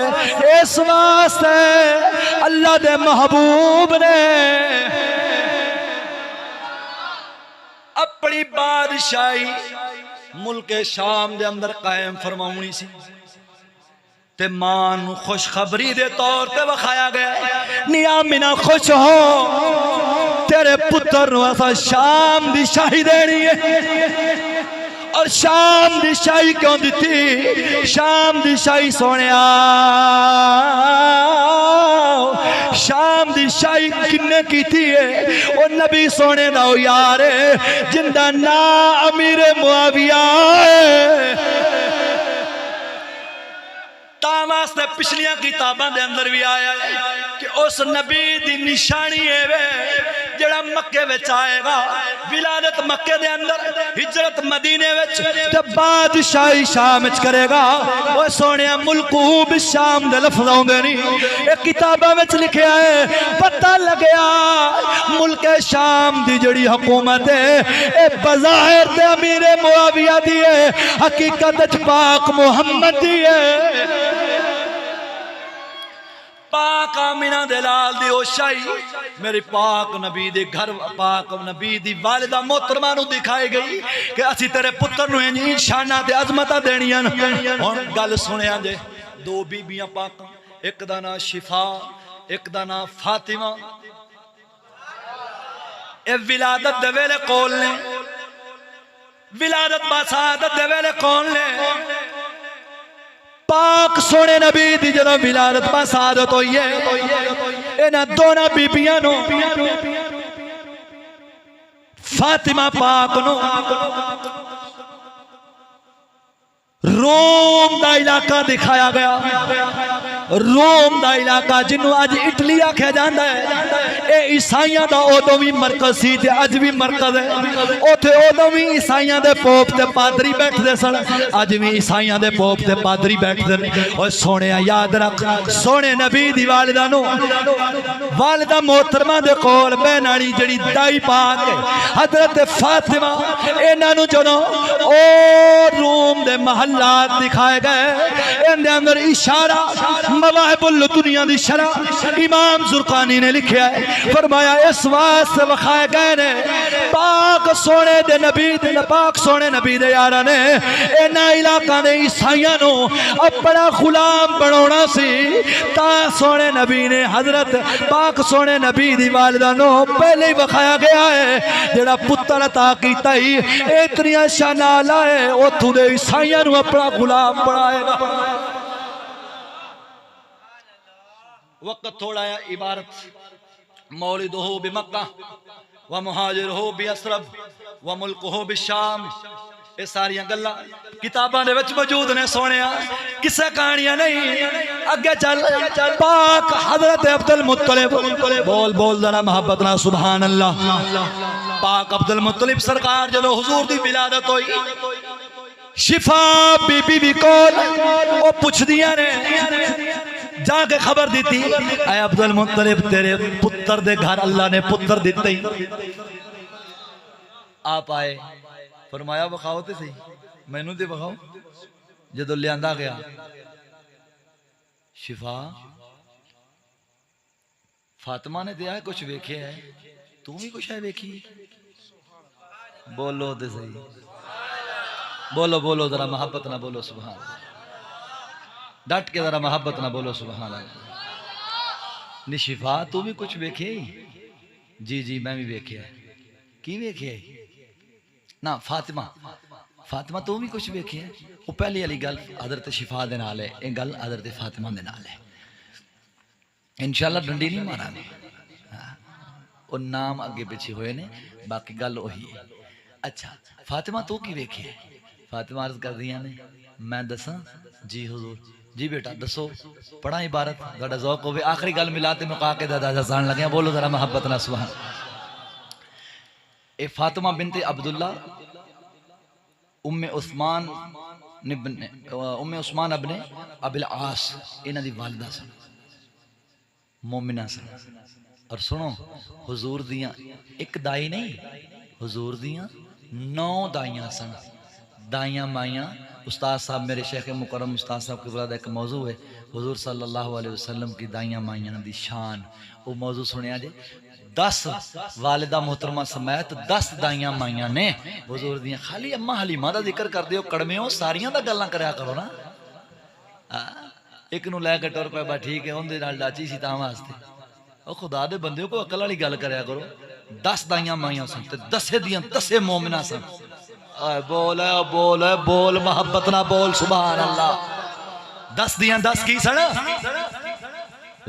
अल्लाह दे महबूब ने अपनी बादशाही मुल्क शाम दे अंदर कायम फरमाउनी सी ते मां नू खुशखबरी दे तौर ते विखाया गया नी आमिना खुश हो तेरे पुत्र नू असा शाम दी शाही देनी है और शाम दी शाही क्यों दी? शाम दी शाही सोनिया, शाम दी शाही किन्ने कीती है? ओ नबी सोने दा यार जिंदा ना अमीर मुआविया वास्ते पिछलियां किताबां दे अंदर भी आया है कि उस नबी दी निशानी है वे जेड़ा मक्के विच आएगा, विलादत मक्के दे अंदर, हिजरत मदीने विच ते बादशाही शाम विच करेगा। ओ सोनिया मुल्कू बिशाम दे लफ्ज़ आउंदे नहीं, ये किताबां विच लिखिया है। पता लगया मुल्क शाम दी जड़ी हुकूमत है ए बज़ाहिर ते अमीर मुआविया दी है, हकीकत विच पाक मुहम्मद दी है। पाक आमिना दे लाल दी ओ शाही मेरी पाक नबी दे घर, पाक नबी दी वालिदा मोहतरमा नू दिखाई गई कि असी तेरे पुत्र नू इंज शाना ते अजमतां देनियां। हुण गल सुनिया जे, दो बीबियां पाक, एक दा नाम शिफा, एक दा नाम फातिमा। ए विलादत दे वेले कोल ने, विलादत बासादत दे वेले कौन ने? पाक सोने नबी दी जदों विलादत बासादत होई है, इन्हां दोनों बीबियां नू, फातिमा पाक नू रोम दा इलाका दिखाया गया। रोम दा इलाका जिन्हों अज इटली आख्या जाता है, ये ईसाइयां दा उदों भी मरकज सी ते अज भी मरकज है। उथे उदों भी ईसाइयां दे पोप ते पादरी बैठते सन, अज भी ईसाइयां दे पोप ते पादरी बैठते हैं। और सोने याद रख, सोने नबी दी वालिदा नू, वालिदा मोहतरमा दे कोल बहन वाली जड़ी दाई पाक है हजरत फातिमा, इन्हां नू जदों ओ रोम दे महलात दिखाए गए, इनके अंदर इशारा मवाहिबुल दुनिया दी शरह इमाम जुरकानी ने लिखा है, फरमाया इस वास्ते वखाए गए ने पाक सोने दे नबी दे, पाक सोने नबी दे यारा ने इन्हां इलाका दे ईसाइयां नू अपना गुलाम बनाना सी, ता सोने नबी ने हजरत पाक सोने नबी दी वालिदा नू पहले ही वखाया गया है जेड़ा पुत्र अता कीता ही इतनियां शाना लाए उथों दे ईसाइयां नू अपना गुलाम बनाएगा। वक्त थोड़ा है, इबारत मौलिदुहु बिमक्का व मुहाजिरुहु बिअसरब व मुल्कुहु बिशाम, ये सारियां गल्लां किताबां दे विच मौजूद ने सोनिया, किसे कहानियां नहीं। अगे चल, पाक हजरत अब्दुल मुत्तलिब, बोल बोल जरा मोहब्बत ना सुभान अल्लाह। पाक अब्दुल मुत्तलिब सरकार जदों हुजूर दी विलादत होई, शिफा बीबी भी कोल ओ पुछदियां ने, जाके खबर दी थी, ऐ अब्दुल मुत्तलिब तेरे पुत्र दे घर अल्लाह ने पुत्र दिते ही। आप आए, फरमाया बखाओ तो सही, मैनू तो बखाओ। जदों लियांदा गया, शिफा फातिमा ने दिया कुछ वेखे है, तू भी कुछ है वेखी? बोलो तो सही, बोलो बोलो जरा मोहब्बत ना बोलो सुभान, डट के जरा मोहब्बत ना बोलो सुभान अल्लाह। निशिफा तू भी कुछ वेखे? जी जी मैं भी वेखे है। की वेखे ना? फातिमा, फातिमा तू भी कुछ वेखे है? वो पहली वाली गल हजरत शिफा दे नाल है, ये गल हजरत फातिमा दे नाल है। इंशाअल्लाह डंडी नहीं मारांगे, वो नाम अगे पिछे हुए ने, बाकी गल वही है। अच्छा फातिमा तू की वेखे है? फातिमा अर्ज कर दिया ने, मैं दसा? जी हुजूर। जी बेटा दसो, पढ़ा इबारत थोड़ा ज़ौक होवे। आखिरी गल मिलाते मुका के दादा जान लगे, बोलो जरा मोहब्बत ना सुभान। ए फातिमा बिनते अब्दुल्ला उम्मे उस्मान अबने अबिल आस, इन्हां दी वालिदा सन, मोमिना सन। और सुनो, हुजूर दियां एक दाई नहीं, हुजूर दियां 9 दाइयां सन। दाइयां माइयां, उस्ताद साहब मेरे शेख मुकरम उस्ताद साहब के बलाद एक मौजू है, हुजूर सल्लल्लाहु अलैहि वसल्लम की दाइयां माइयां दी शान, वो मौजू सुनिया जे। 10 वालिदा मोहतरमा समेत 10 दाइयां माइयां ने हुजूर दियां। खाली अम्मा हलीमा दा जिक्र कर दियो, कड़मेओ सारियां दा गल्लां करया करो ना। एक नूं लैके टुर पे, बा ठीक है उहदे नाल डाची सी तां वास्ते। ओ खुदा दे बंदे को अकल वाली गल करया करो। 10 दाइयां माइयां सन ते 10 दियां 10 मोमिना सन। बोल बोल बोल मोहब्बत ना बोल सुभान अल्लाह। 10 दियां 10 की सन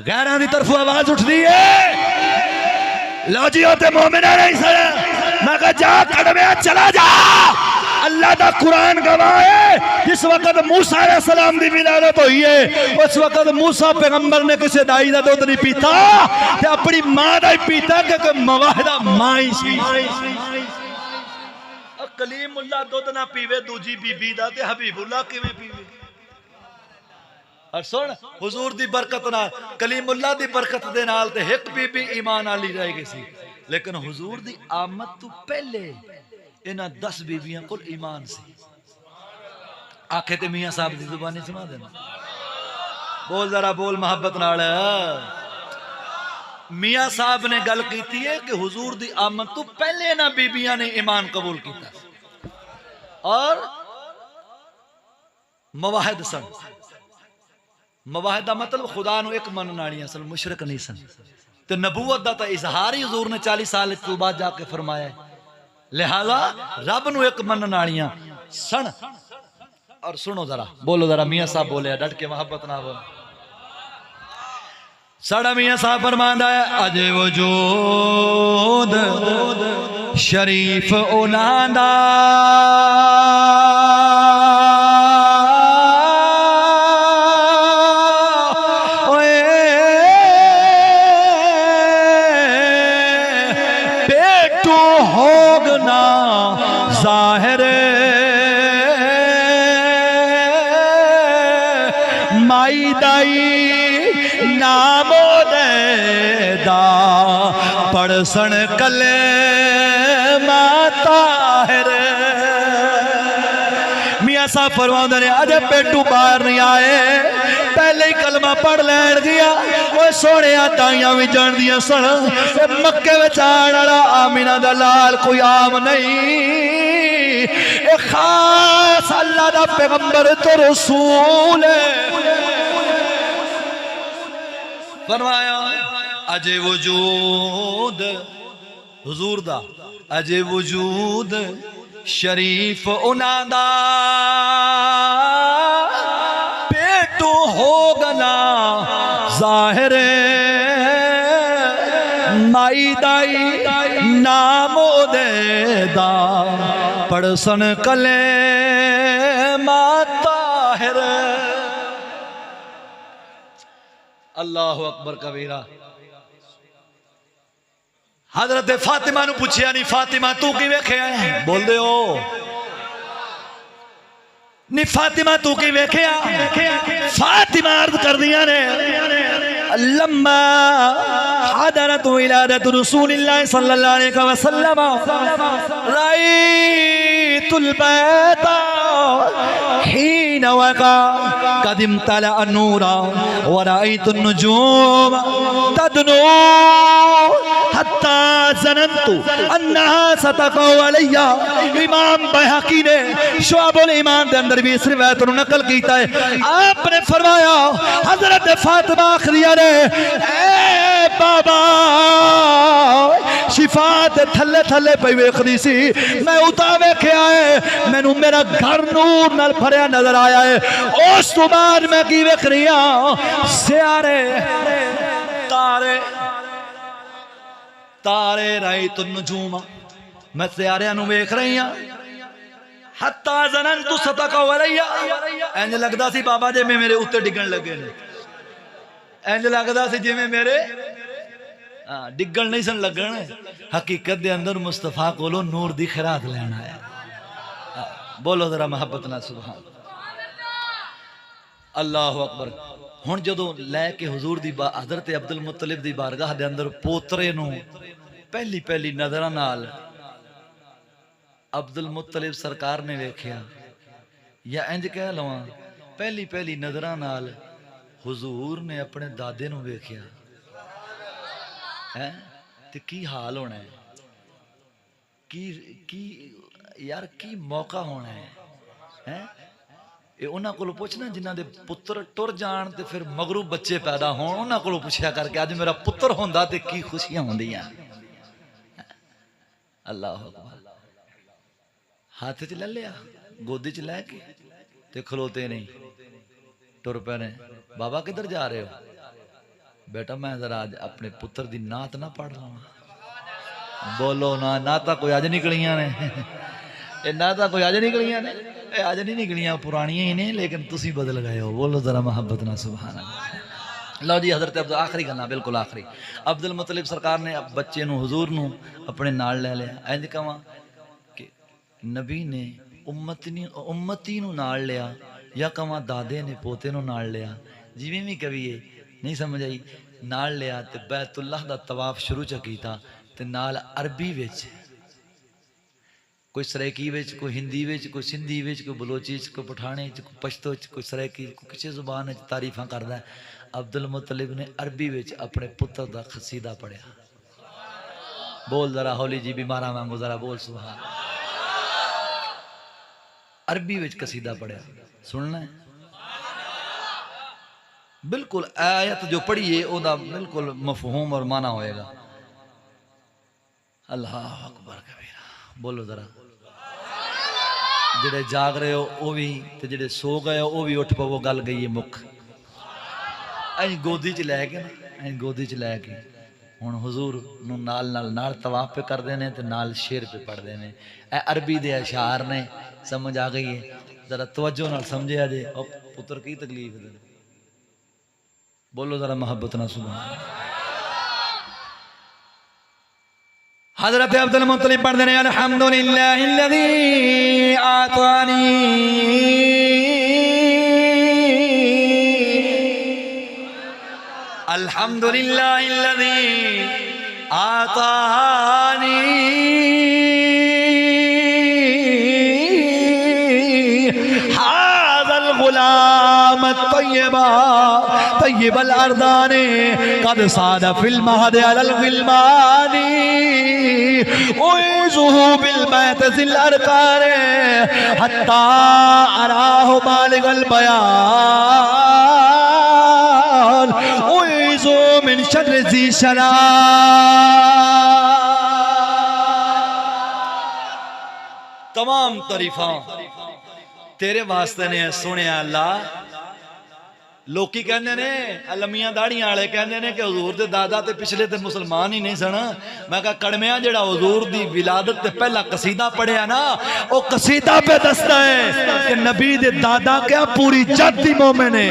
गैरां दी तरफों आवाज उठदी है लो जी ते मोमिना नहीं सन मैं कहा जा कड़वे चला जा। अल्लाह दा कुरान गवाह है जिस वक्त मूसा अलैहि सलाम दी विलादत हुई है उस वक्त मूसा पैगंबर ने किसी दाई दा दूध नहीं पीता ते अपनी मां दा ही पीता क्योंकि मवाहिदा मां ही सी। कलीमुल्लाह दूध ना पीवे दूजी बीबी दा ते हबीबुल्लाह किवें पीवे। और सुन हुजूर दी बरकत नाल कलीमुल्लाह दी बरकत दे नाल ते एक बीबी ईमान वाली रह गई सी लेकिन हुजूर दी आमद तो पहले इन्हां 10 बीबियां कोल ईमान सी। आखे ते मियां साहब दी जुबानी सुना देना बोल जरा बोल मोहब्बत नाल। मियां साहब ने गल की है कि हुजूर दी आमद तो पहले इन्हां बीबियां ने ईमान कबूल किया और मवाहिद सन। मवाहिद का मतलब खुदा नु एक मनन वाली असल मुशरक नहीं सन ते नबूवत दा तां इजहार ही हुजूर ने 40 साल तो बाद जाके फरमाया लिहाजा रब नु एक मनन वालियां सन। और सुनो जरा बोलो जरा मियां साहब बोले डट के मोहब्बत ना बोल। साडा मियां साहब फरमांदा है अजे वजूद शरीफ उन्हां दा जाहिर माई दाई नामो दा पड़सन कले माताहिर। मियां साहब फरमाते ने अजे पेटू बाहर नहीं आए पहले ही कलमा पढ़ लैन गया वो सोने ताइयां भी जान दिया सन मक्के विच आने वाला आमिना दा लाल कोई आम नहीं खास अल्लाह दा पैगंबर तो रसूल फरमाया अजे वजूद हुजूर दा अजे वजूद शरीफ उन्हां दा पेटू हो गना जाहिर माई दाई नामो दे दा पड़सन कले माताहिर। अल्लाह अकबर कबीरा। हजरत फातिमा नु पूछया नहीं फातिमा तू की वेख्या बोल दे ओ नी फातिमा तू की वेख्या। फातिमा अर्ज कर दिया ने लम्मा हदरत विलादत रसूलिल्लाह सल्लल्लाहु अलैहि वसल्लम रायतुल बैता हीन वका कदिम तला नूरा व रायतुन नुजूम तदनु हत्ता ज़नन्तु अन्नहा सतक़ौ अलैया। इमाम बैहक़ी ने शुअबुल ईमान के अंदर भी इस रिवायत को नकल किया है। आपने फरमाया हजरत फातिमा आखिरिया ने ए बाबा शिफा दे थले थले पई वेखदी सी मैं उता वेख्या है मैनू मेरा घर नूर नाल भरिया नजर आया है। उस तो बाद मैं की वेख रही हूं सियारे तारे तारे रायतुन नुजूम मैं सियारियां नु वेख रही हां हत्ता ज़नन्तु सतक़ौ अलैया। इंज लगदा सी बाबा जी मेरे उत्ते डिगण लगे ने इंज लगदा सी जिवें मेरे डिगण नहीं सन लगन हकीकत दे अंदर मुस्तफा कोलो नूर दी खैरात लेना है। बोलो जरा मोहब्बत ना सुभान अल्लाह अकबर। हुण जदों लैके हुजूर दी हज़रत अब्दुल मुत्तलिब दी बारगाह दे अंदर पोतरे नूं पहली पहली नज़रां नाल अब्दुल मुत्तलिब सरकार ने वेख्या या इंज कह लवां पहली पहली नज़रां नाल हुजूर ने अपने दादे नूं वेख्या है ते की हाल होना है की यार की मौका होना है ये उन्हां कोलों पुछना जिन्हां दे पुत्र टुर जाण ते फिर मगरू बच्चे पैदा होण उन्हां कोलों पुछया करके अज मेरा पुत्र होंदा ते की खुशियां होंदियां। अल्लाह अकबर। हाथ च ले लिया, गोदी च लैके ते खलोते नहीं, टुर पे ने। बाबा किधर जा रहे हो? बेटा मैं जरा आज अपने पुत्र दी नात ना पढ़ लवा। बोलो ना, नाता कोई अज निकलियां ने ये नाता कोई अज निकलियां ने, ये अज नहीं निकलियां, पुरानियां ही ने, लेकिन तुसी बदल गए हो। बोलो जरा मोहब्बत ना सुभान अल्लाह। लो जी हजरत अब्दुल, आखिरी गल्ला बिल्कुल आखिरी, अब्दुल मुतलिब सरकार ने बच्चे नूं हुजूर नूं अपने नाल ले लिया। इंज कहां कि नबी ने उम्मती नूं नाल लिया, या कहां दादे ने पोते नूं नाल लिया, जिवें भी कविए नहीं समझ आई। नाल लिया ते बैतुल्लाह दा तवाफ शुरू च कीता ते नाल अरबी विच, कोई सराइकी विच, कोई हिंदी विच, कोई सिंधी विच, कोई बलोची च, कोई पठाने च, कोई पश्तो च, कोई सराइकी, कोई किसी जुबान च तारीफां करदा है। अब्दुल मुतलिब ने अरबी विच अपने पुत्र दा कसीदा पढ़िया। बोल जरा हौली जी, बीमारा वांगू जरा बोल सुभान। अरबी विच कसीदा पढ़िया, सुनना है बिल्कुल। आयत जो पढ़िए ओदा बिल्कुल मफहूम और माना होएगा। अल्लाह अकबर कबीरा, बोलो जरा। जेड़े जाग रहे हो वो भी, ते जेड़े सो गए हो वो भी उठ पवो, गल गई है मुख। अं गोदी च लैके ना, अं गोदी च लैके हुण हुजूर नूं नाल नाल नाल तवाफ पे करदे ने ते नाल शेर पे पढ़दे ने। ए अरबी दे अशार ने, समझ आ गई है? जरा तवज्जो नाल समझिया जे। ओ पुत्र की तकलीफ दे, बोलो जरा मोहब्बत ना सुभान। हजरत अब्दुल मुत्तलिब पढ़ते हैं अल्हम्दुलिल्लाहिल्लज़ी आतानी अल्हम्दुलिल्लाहिल्लज़ी आतानी हाज़ल गुलाम तय्यबा तय्यबल अर्दानी कद सादा फिल महद अलल गिलमानी उइज़ुहु बिल बैतिल अरकाने हत्ता अराहु मालिकल बयान उइज़ु मिन शर्रि ज़ी शरा। तमाम तारीफां तेरे वास्ते ने सुने अल्लाह। लोकी कहते ने लम्मियां दाड़ियां वाले कहते ने कि हजूर दे दादा ते पिछले ते मुसलमान ही नहीं सन। मैं कहा कड़मिया जेड़ा हजूर दी विलादत ते पहला कसीदा पढ़िया ना, वो कसीदा पे दसदा है कि नबी दे दादा क्या पूरी जद दी मोमिन है,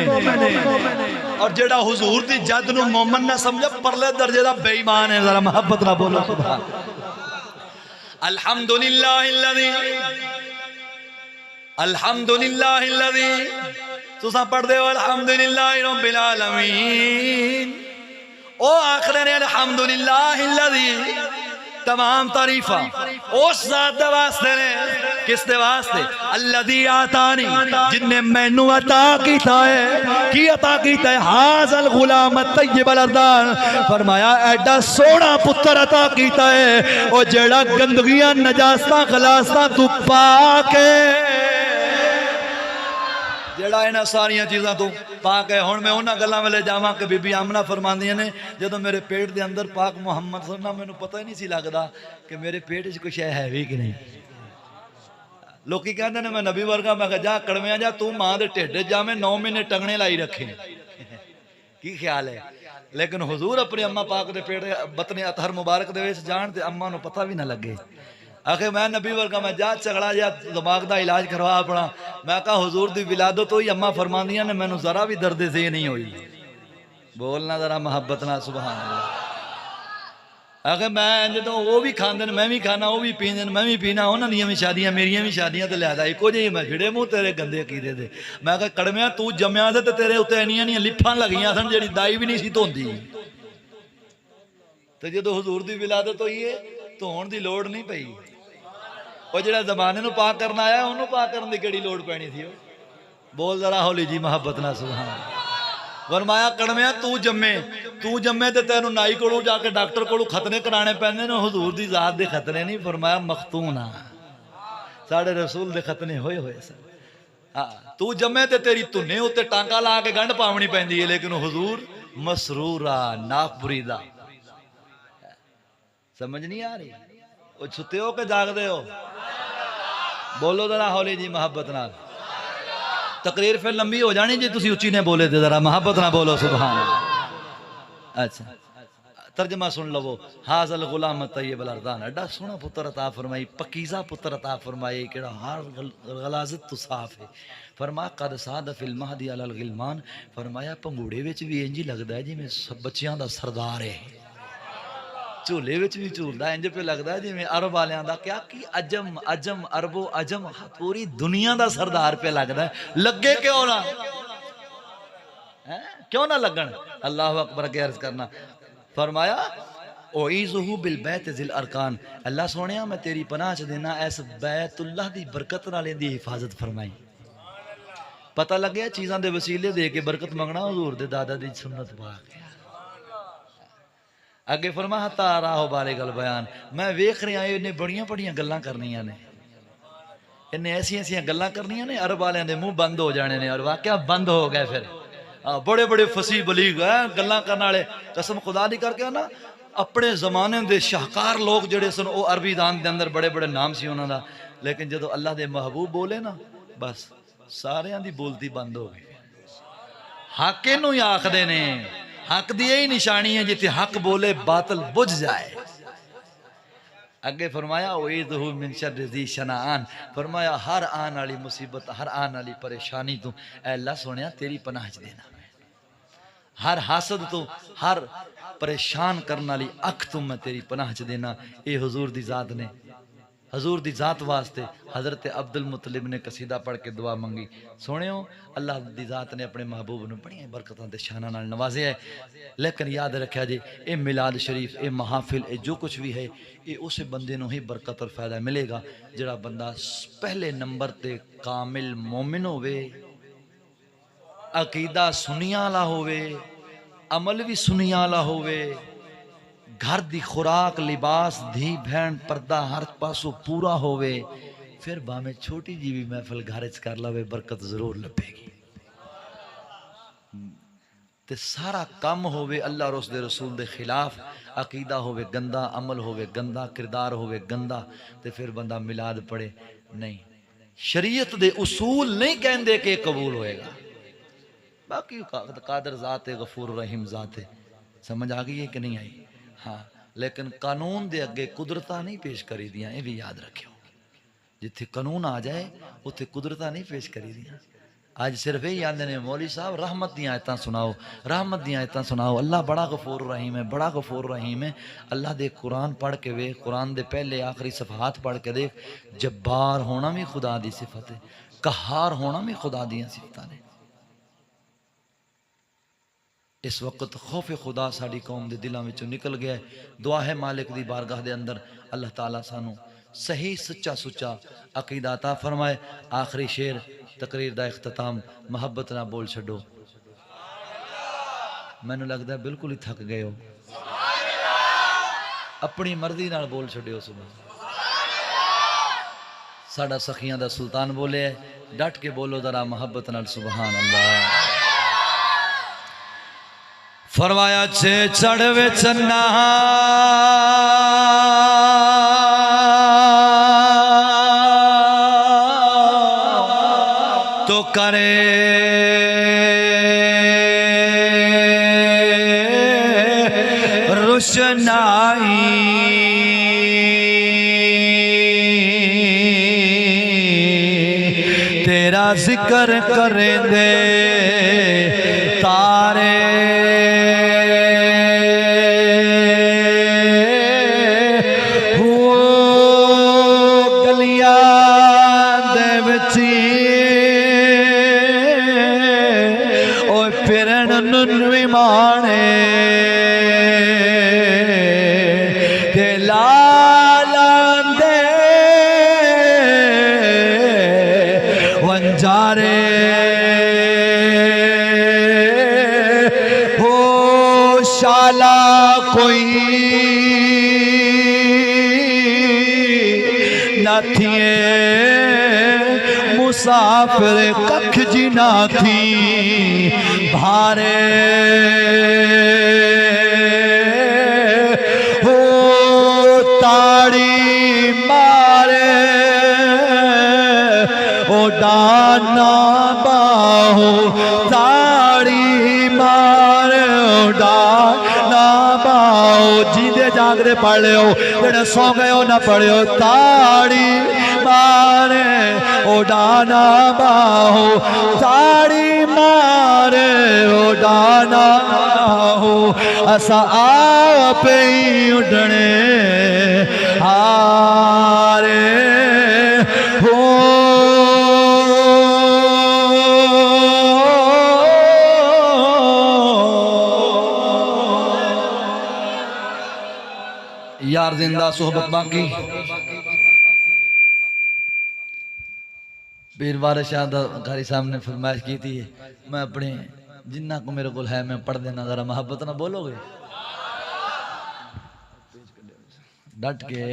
और जेड़ा हुजूर दी जद नूं मोमिन ना समझे परले दर्जे दा बेईमान है। जरा मोहब्बत ना बोलो सुभान। अल्हम्दुलिल्लाहिल्लज़ी अल्हम्दुलिल्लाहिल्लज़ी तुसा पढ़ते हो अल्हम्दुलिल्लाहि रब्बिल आलमीन। ओ आखिर ने अल्हम्दुलिल्लाहिल्लज़ी, तमाम तारीफा उस ज़ात दे वास्ते ने। किस दे वास्ते? अल्लज़ी आतानी, जिन्ने मैनू अता कीता है। की अता कीता है? हाज़ल गुलाम तय्यबल अर्दान, फरमाया एडा सोना पुत्र अता कीता है ओ जेड़ा गंदगियां नजासतां खलासतां तू पाके, जेड़ा इन्हां सारियां चीज़ां तो पाक है। हुण मैं उन्हां गल्लां वाले जावां कि बीबी आमना फरमांदियां ने जदों मेरे पेट दे अंदर पाक मुहम्मद सुनना मैनूं पता ही नहीं सी लगदा कि मेरे पेट च कुछ है भी कि नहीं। लोकी कहंदे ने मैं नबी वर्गा, मैं कहा जा कड़मिया जा, तू मां दे ढिड जावें 9 महीने टंगने लाई रखे की ख्याल है। लेकिन हुजूर अपनी अम्मा पाक दे पेट बतने अतहर मुबारक दे विच जान ते अम्मा नूं पता भी ना लगे। आखिर मैं नबी वर्गा, मैं जा झगड़ा जा दिमाग का इलाज करवा अपना। मैं कहा हुजूर दी विलादत हुई, अम्मा फरमांदियां ने मैनू जरा भी दर्द से नहीं हुई। बोलना जरा मोहब्बत ना सुभान अल्लाह। आखिर मैं जो वो भी खाते मैं भी खाना, वो भी पींदे मैं भी पीना, उन्होंने भी शादियां मेरिया भी शादियां तो लिया इको जी मैं फिड़े मूँह तेरे गंदे कीदे दे। मैं कहा कड़मिया तू जम्मिया ते तेरे उत्ते इनियां लिफां लगियां सन जी दाई भी नहीं सी धोंदी। तो जो हुजूर की विलादत हुई है धोण की लोड़ नहीं पई। वो जो जमाने को पाक करना आया उन्होंने पाक करने की केड़ी लोड़ पैनी थी। बोल जरा हौली जी मोहब्बत ना सुभान। फरमाया कड़मिया तू जम्मे तो तेन नाई को जाके डॉक्टर को खतने कराने पैंदे ने, हुजूर दी जात दे खतने नहीं। फरमाया मखतून आ, साढ़े रसूल दे खतने होए हुए सन। हाँ तू जम्मे तो तेरी धुने उत्ते टांका ला के गंढ पावनी पैंदी है, लेकिन हुजूर मसरूरा नापुरीदा। समझ नहीं आ रही? वो सुते हो के जागदे हो? बोलो जरा हौली जी मोहब्बत नाल। तकरीर फिर लंबी हो जानी जी तुसी उच्ची ने बोले ते जरा मोहब्बत ना बोलो सुभान अल्लाह। अच्छा तर्जमा सुन लवो। हाजल गुलाम तैयब अल अरदान, एडा सोहना पुत्र अता फरमाई, पकीज़ा पुत्र अता फरमाई, केड़ा हर गलाजत तो साफ है। फरमाया कद साद फिल महदी अल गिलमान, फरमाया पंगूड़े विच भी इंज ही लगदा है जिवें बच्चियां दा सरदार है, झूले विच भी झूलदा इंज पे लगदा है जिवें अरब वालियां दा क्या कि अजम अजम अरबो अजम पूरी दुनिया दा सरदार पे लगदा है। लगे क्यों ना है, क्यों ना लगन। अल्लाह अकबर के अर्ज करना। फरमाया ओईज़ुहु बिल बैत ज़िल अरकान, अल्लाह सोहणिया मैं तेरी पनाह च देना इस बैतुल्लाह दी बरकत नाल इहदी हिफाजत फरमाई। पता लग गया चीज़ां दे वसीले दे के बरकत मंगना हुजूर दे दादा दी सुन्नत पाक है। अगे फरमा हता राहो बारे गल बयान, मैं वेख रहा इन्हें बड़ियां बड़ियां गल्लां करनियां ने, इन्हें ऐसियां ऐसियां गल्लां करनियां ने अरब वालियां दे मुंह बंद हो जाने ने। और वाकया बंद हो गए फिर। बड़े बड़े फसी बलीग है गल्लां करने वाले, कसम खुदा दी करके ना अपने जमाने दे शाहकार लोग जड़े सन वो अरबी दान दे अंदर बड़े बड़े नाम सी उन्हां दा, लेकिन जदों अल्लाह दे महबूब बोले ना बस सारियां दी बोलती बंद हो गई। हक इनू ही आखदे ने, हक दी यही निशानी है जिथे हक बोले बातिल बुझ जाए। अगे फरमाया ओईज़ुहु मिन शर्रि ज़ी शनाआन, फरमाया हर आन वाली मुसीबत हर आन वाली परेशानी तू अल्लाह सोहणिया तेरी पनाह च देना, हर हासद तो हर परेशान करने वाली अख तू मैं तेरी पनाह च देना। ये हुजूर दी जात ने, हजूर दी जात वास्ते हजरत अब्दुल मुतलिब ने कसीदा पढ़ के दुआ मंगी। सुनियो अल्लाह दी जात ने अपने महबूब ने बड़ी बरकतां ते शानां नाल नवाजे है। लेकिन याद रखा जी ये मिलाद शरीफ ये महाफिल ये जो कुछ भी है ये उस बंदे नूं ही बरकत और फायदा मिलेगा जिहड़ा बंदा पहले नंबर ते कामिल मोमिन होवे, अकीदा सुनिया वाला होवे, अमल भी सुनिया वाला होवे, घर दी खुराक लिबास धी भैन पर्दा हर पासों पूरा होवे, फिर भावें छोटी जी भी महफिल घर च कर लवे बरकत जरूर लभेगी। ते सारा काम होवे अल्लाह और उसदे रसूल दे खिलाफ, अकीदा होवे गंदा, अमल होवे गंदा, किरदार होवे गंदा, ते फिर बंदा मिलाद पढ़े नहीं। शरीयत दे उसूल नहीं कहंदे कि कबूल होएगा। बाकी कादर जात है, गफूर रहीम जात है, समझ आ गई है कि नहीं आई? हाँ, लेकिन कानून दे अगे कुदरतां नहीं पेश करी दियां, ये भी याद रखियो। जिथे कानून आ जाए उत्थे कुदरतां नहीं पेश करी दियां। आज सिर्फ यही आंदे ने मौली साहब रहमत दी आयतां सुनाओ, रहमत दी आयतां सुनाओ। अल्लाह बड़ा गफूर रहीम है, बड़ा गफूर रहीम है। अल्लाह दे कुरान पढ़ के वे, कुरान दे पहले आखिरी सफहात पढ़ के देख, जब्बार होना भी खुदा दी सिफत है, कहार होना भी खुदा दी सिफतां ने। इस वक्त खौफ खुदा साड़ी कौम के दिलों में निकल गया है। दुआ है मालिक दी बारगाह दे अंदर अल्लाह ताला सानू सही सच्चा सुच्चा अकीदा अता फरमाए। आखिरी शेर तकरीर दा इख्तिताम मोहब्बत ना बोल छड़ो। मैनू लगता है बिल्कुल ही थक गए हो, अपनी मर्जी नाल बोल छड़ियो। सुबह साडा सखियां दा सुल्तान बोले, डट के बोलो जरा मोहब्बत नाल सुभान अल्लाह। फरमाया छे चढ़वे चन्ना तो करे रोशनाई, तेरा जिक्र करे दे तारे, कोई न थिए मुसाफिर कख जी ना थी भारे, हो ताड़ी मारे उड़ाना बाहो ताड़ी मार उड़ाना बाहो जींदे जागदे पढ़ लियो जेड़े सौ गए हो ना पढ़ियो ताड़ी मारे उड़ाना बाहो ताड़ी मारे उड़ाना बाहो असा आप ही उड़ने हारे हो यार जिंदा सोहबत बाकी पीर वारिस शाह कारी साहब ने फरमाइश की थी मैं अपने जिन्ना को मेरे को है मैं पढ़ देना जरा मोहब्बत ना बोलोगे डट के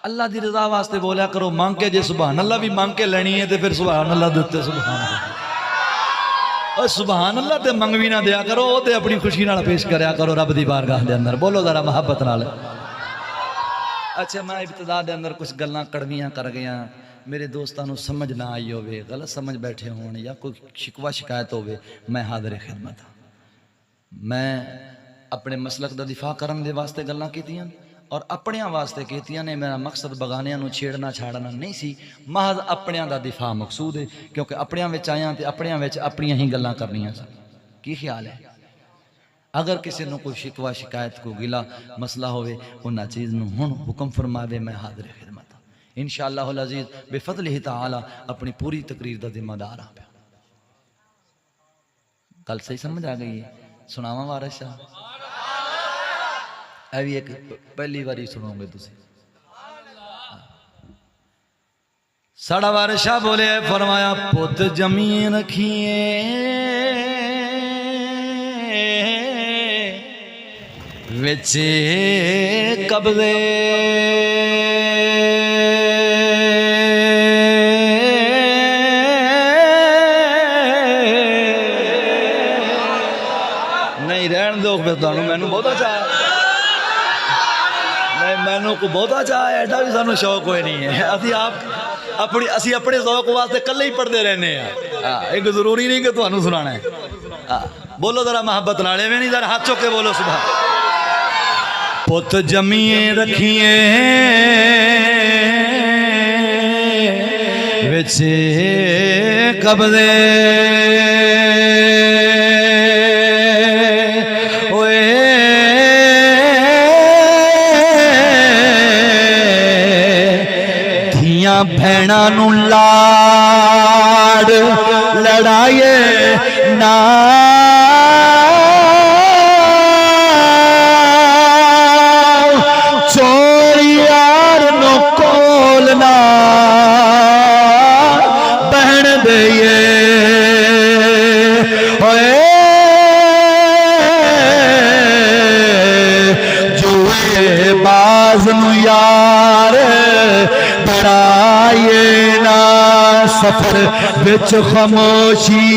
अल्लाह की रजा वास्ते बोलिया करो मांग के जे सुभान अल्लाह भी मांग के लेनी है तो फिर सुभान अल्लाह दे उत्ते सुभान अल्लाह और सुभान अल्लाह ते मंग भी ना दिया करो ते अपनी खुशी नाल पेश करया करो रब दी बारगाह दे अंदर बोलो जरा मोहब्बत नाल। अच्छा मैं इब्तिदा दे अंदर कुछ गल्लां कड़वियां कर गया मेरे दोस्तों को समझ ना आई होवे गलत समझ बैठे होने या कोई शिकवा शिकायत होवे मैं हाज़िर खिदमत हाँ। मैं अपने मसलक का दिफा करने दे वास्ते गल्लां कीतियां और अपने वास्ते कीतियां ने मेरा मकसद बगानियां नूं छेड़ना छाड़ना नहीं सी महज अपने का दिफा मकसूद है क्योंकि अपने विच आया तो अपने विच अपनियां ही गल्लां करनियां सन। की ख्याल है अगर किसी को कोई शिकवा शिकायत को गिला मसला होवे उन्हां चीज़ नूं हुण हुक्म फरमावे मैं हाज़िर खिदमत हाँ। इंशाअल्लाहुल अज़ीज़ बेफज़लिही तआला अपनी पूरी तकरीर का जिम्मेदार हाँ। कल सही समझ आ गई है सुनावा वारिस शाह अभी एक पहली बारी सुनोगे तुसी साड़ा वारिस शाह बोले फरमाया पुत जमीन रखिए विचे कब्जे नहीं रहन दो मैनू बहुत अच्छा नहीं मैनू को बहुत अच्छा है एडा भी सानू शौक कोई नहीं है अभी आप असी अपने शौक वास्ते कल ही पढ़ते रहने एक जरूरी नहीं कि तुहानू सुनाना है। बोलो जरा मोहब्बत नाले में नहीं जरा हाथ चुक के बोलो सुबह पुत जमीए रखिए विचे कब्जे भैणा नू लाड लड़ाए ना चोरी यार नो कोल ना बहन दे जुए बाज नू यार बढ़ाए ना सफर विच खामोशी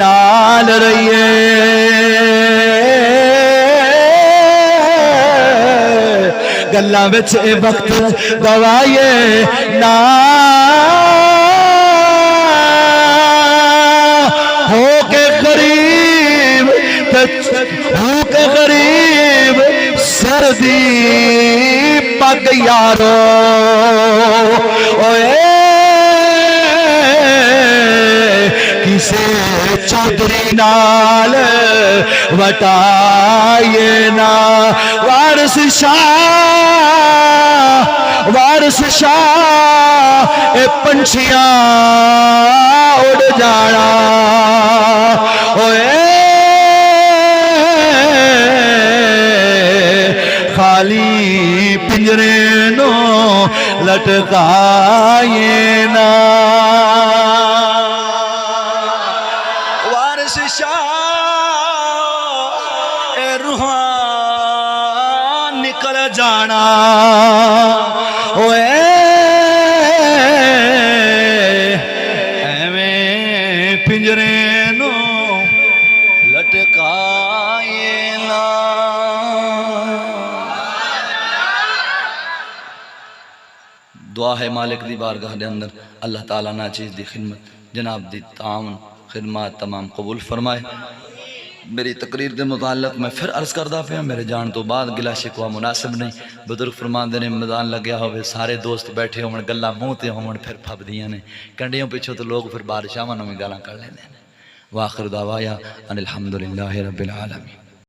नाल रहिए गल्लां विच ए वक्त गवाए ना हो के करीब हो के करीब सर्दी पग यारो ओए किसे चौधरी नाल वटाए ना वारिस शाह ए पंछियां उड़ जाना ओए खाली पिंजरे नो लटकाए ना वारिस शाह ए रूहान निकल जाना ओए एवें पिंजरे नो लटकाए ना दुआ है मालिक दी बारगाह दे अंदर अल्लाह ताला ना चीज़ दी खिदमत जनाब दी ताउन खिदमत तमाम कबूल फरमाए। मेरी तकरीर के मुताल्लक मैं फिर अर्ज़ करदा पिया, मेरे जान तो बाद गिला शिकवा मुनासिब नहीं। बुजुर्ग फरमाते ने मैदान लग्या हो सारे दोस्त बैठे होवन गल्लां मूँह ते होवन फिर फबदियां ने कंडियों पिछों तो लोग फिर बादशाहां नूं भी गालां कढ़ लैंदे ने। वाखिर दावाया अनिल हम्दुलिल्लाहि रब्बिल आलमीन।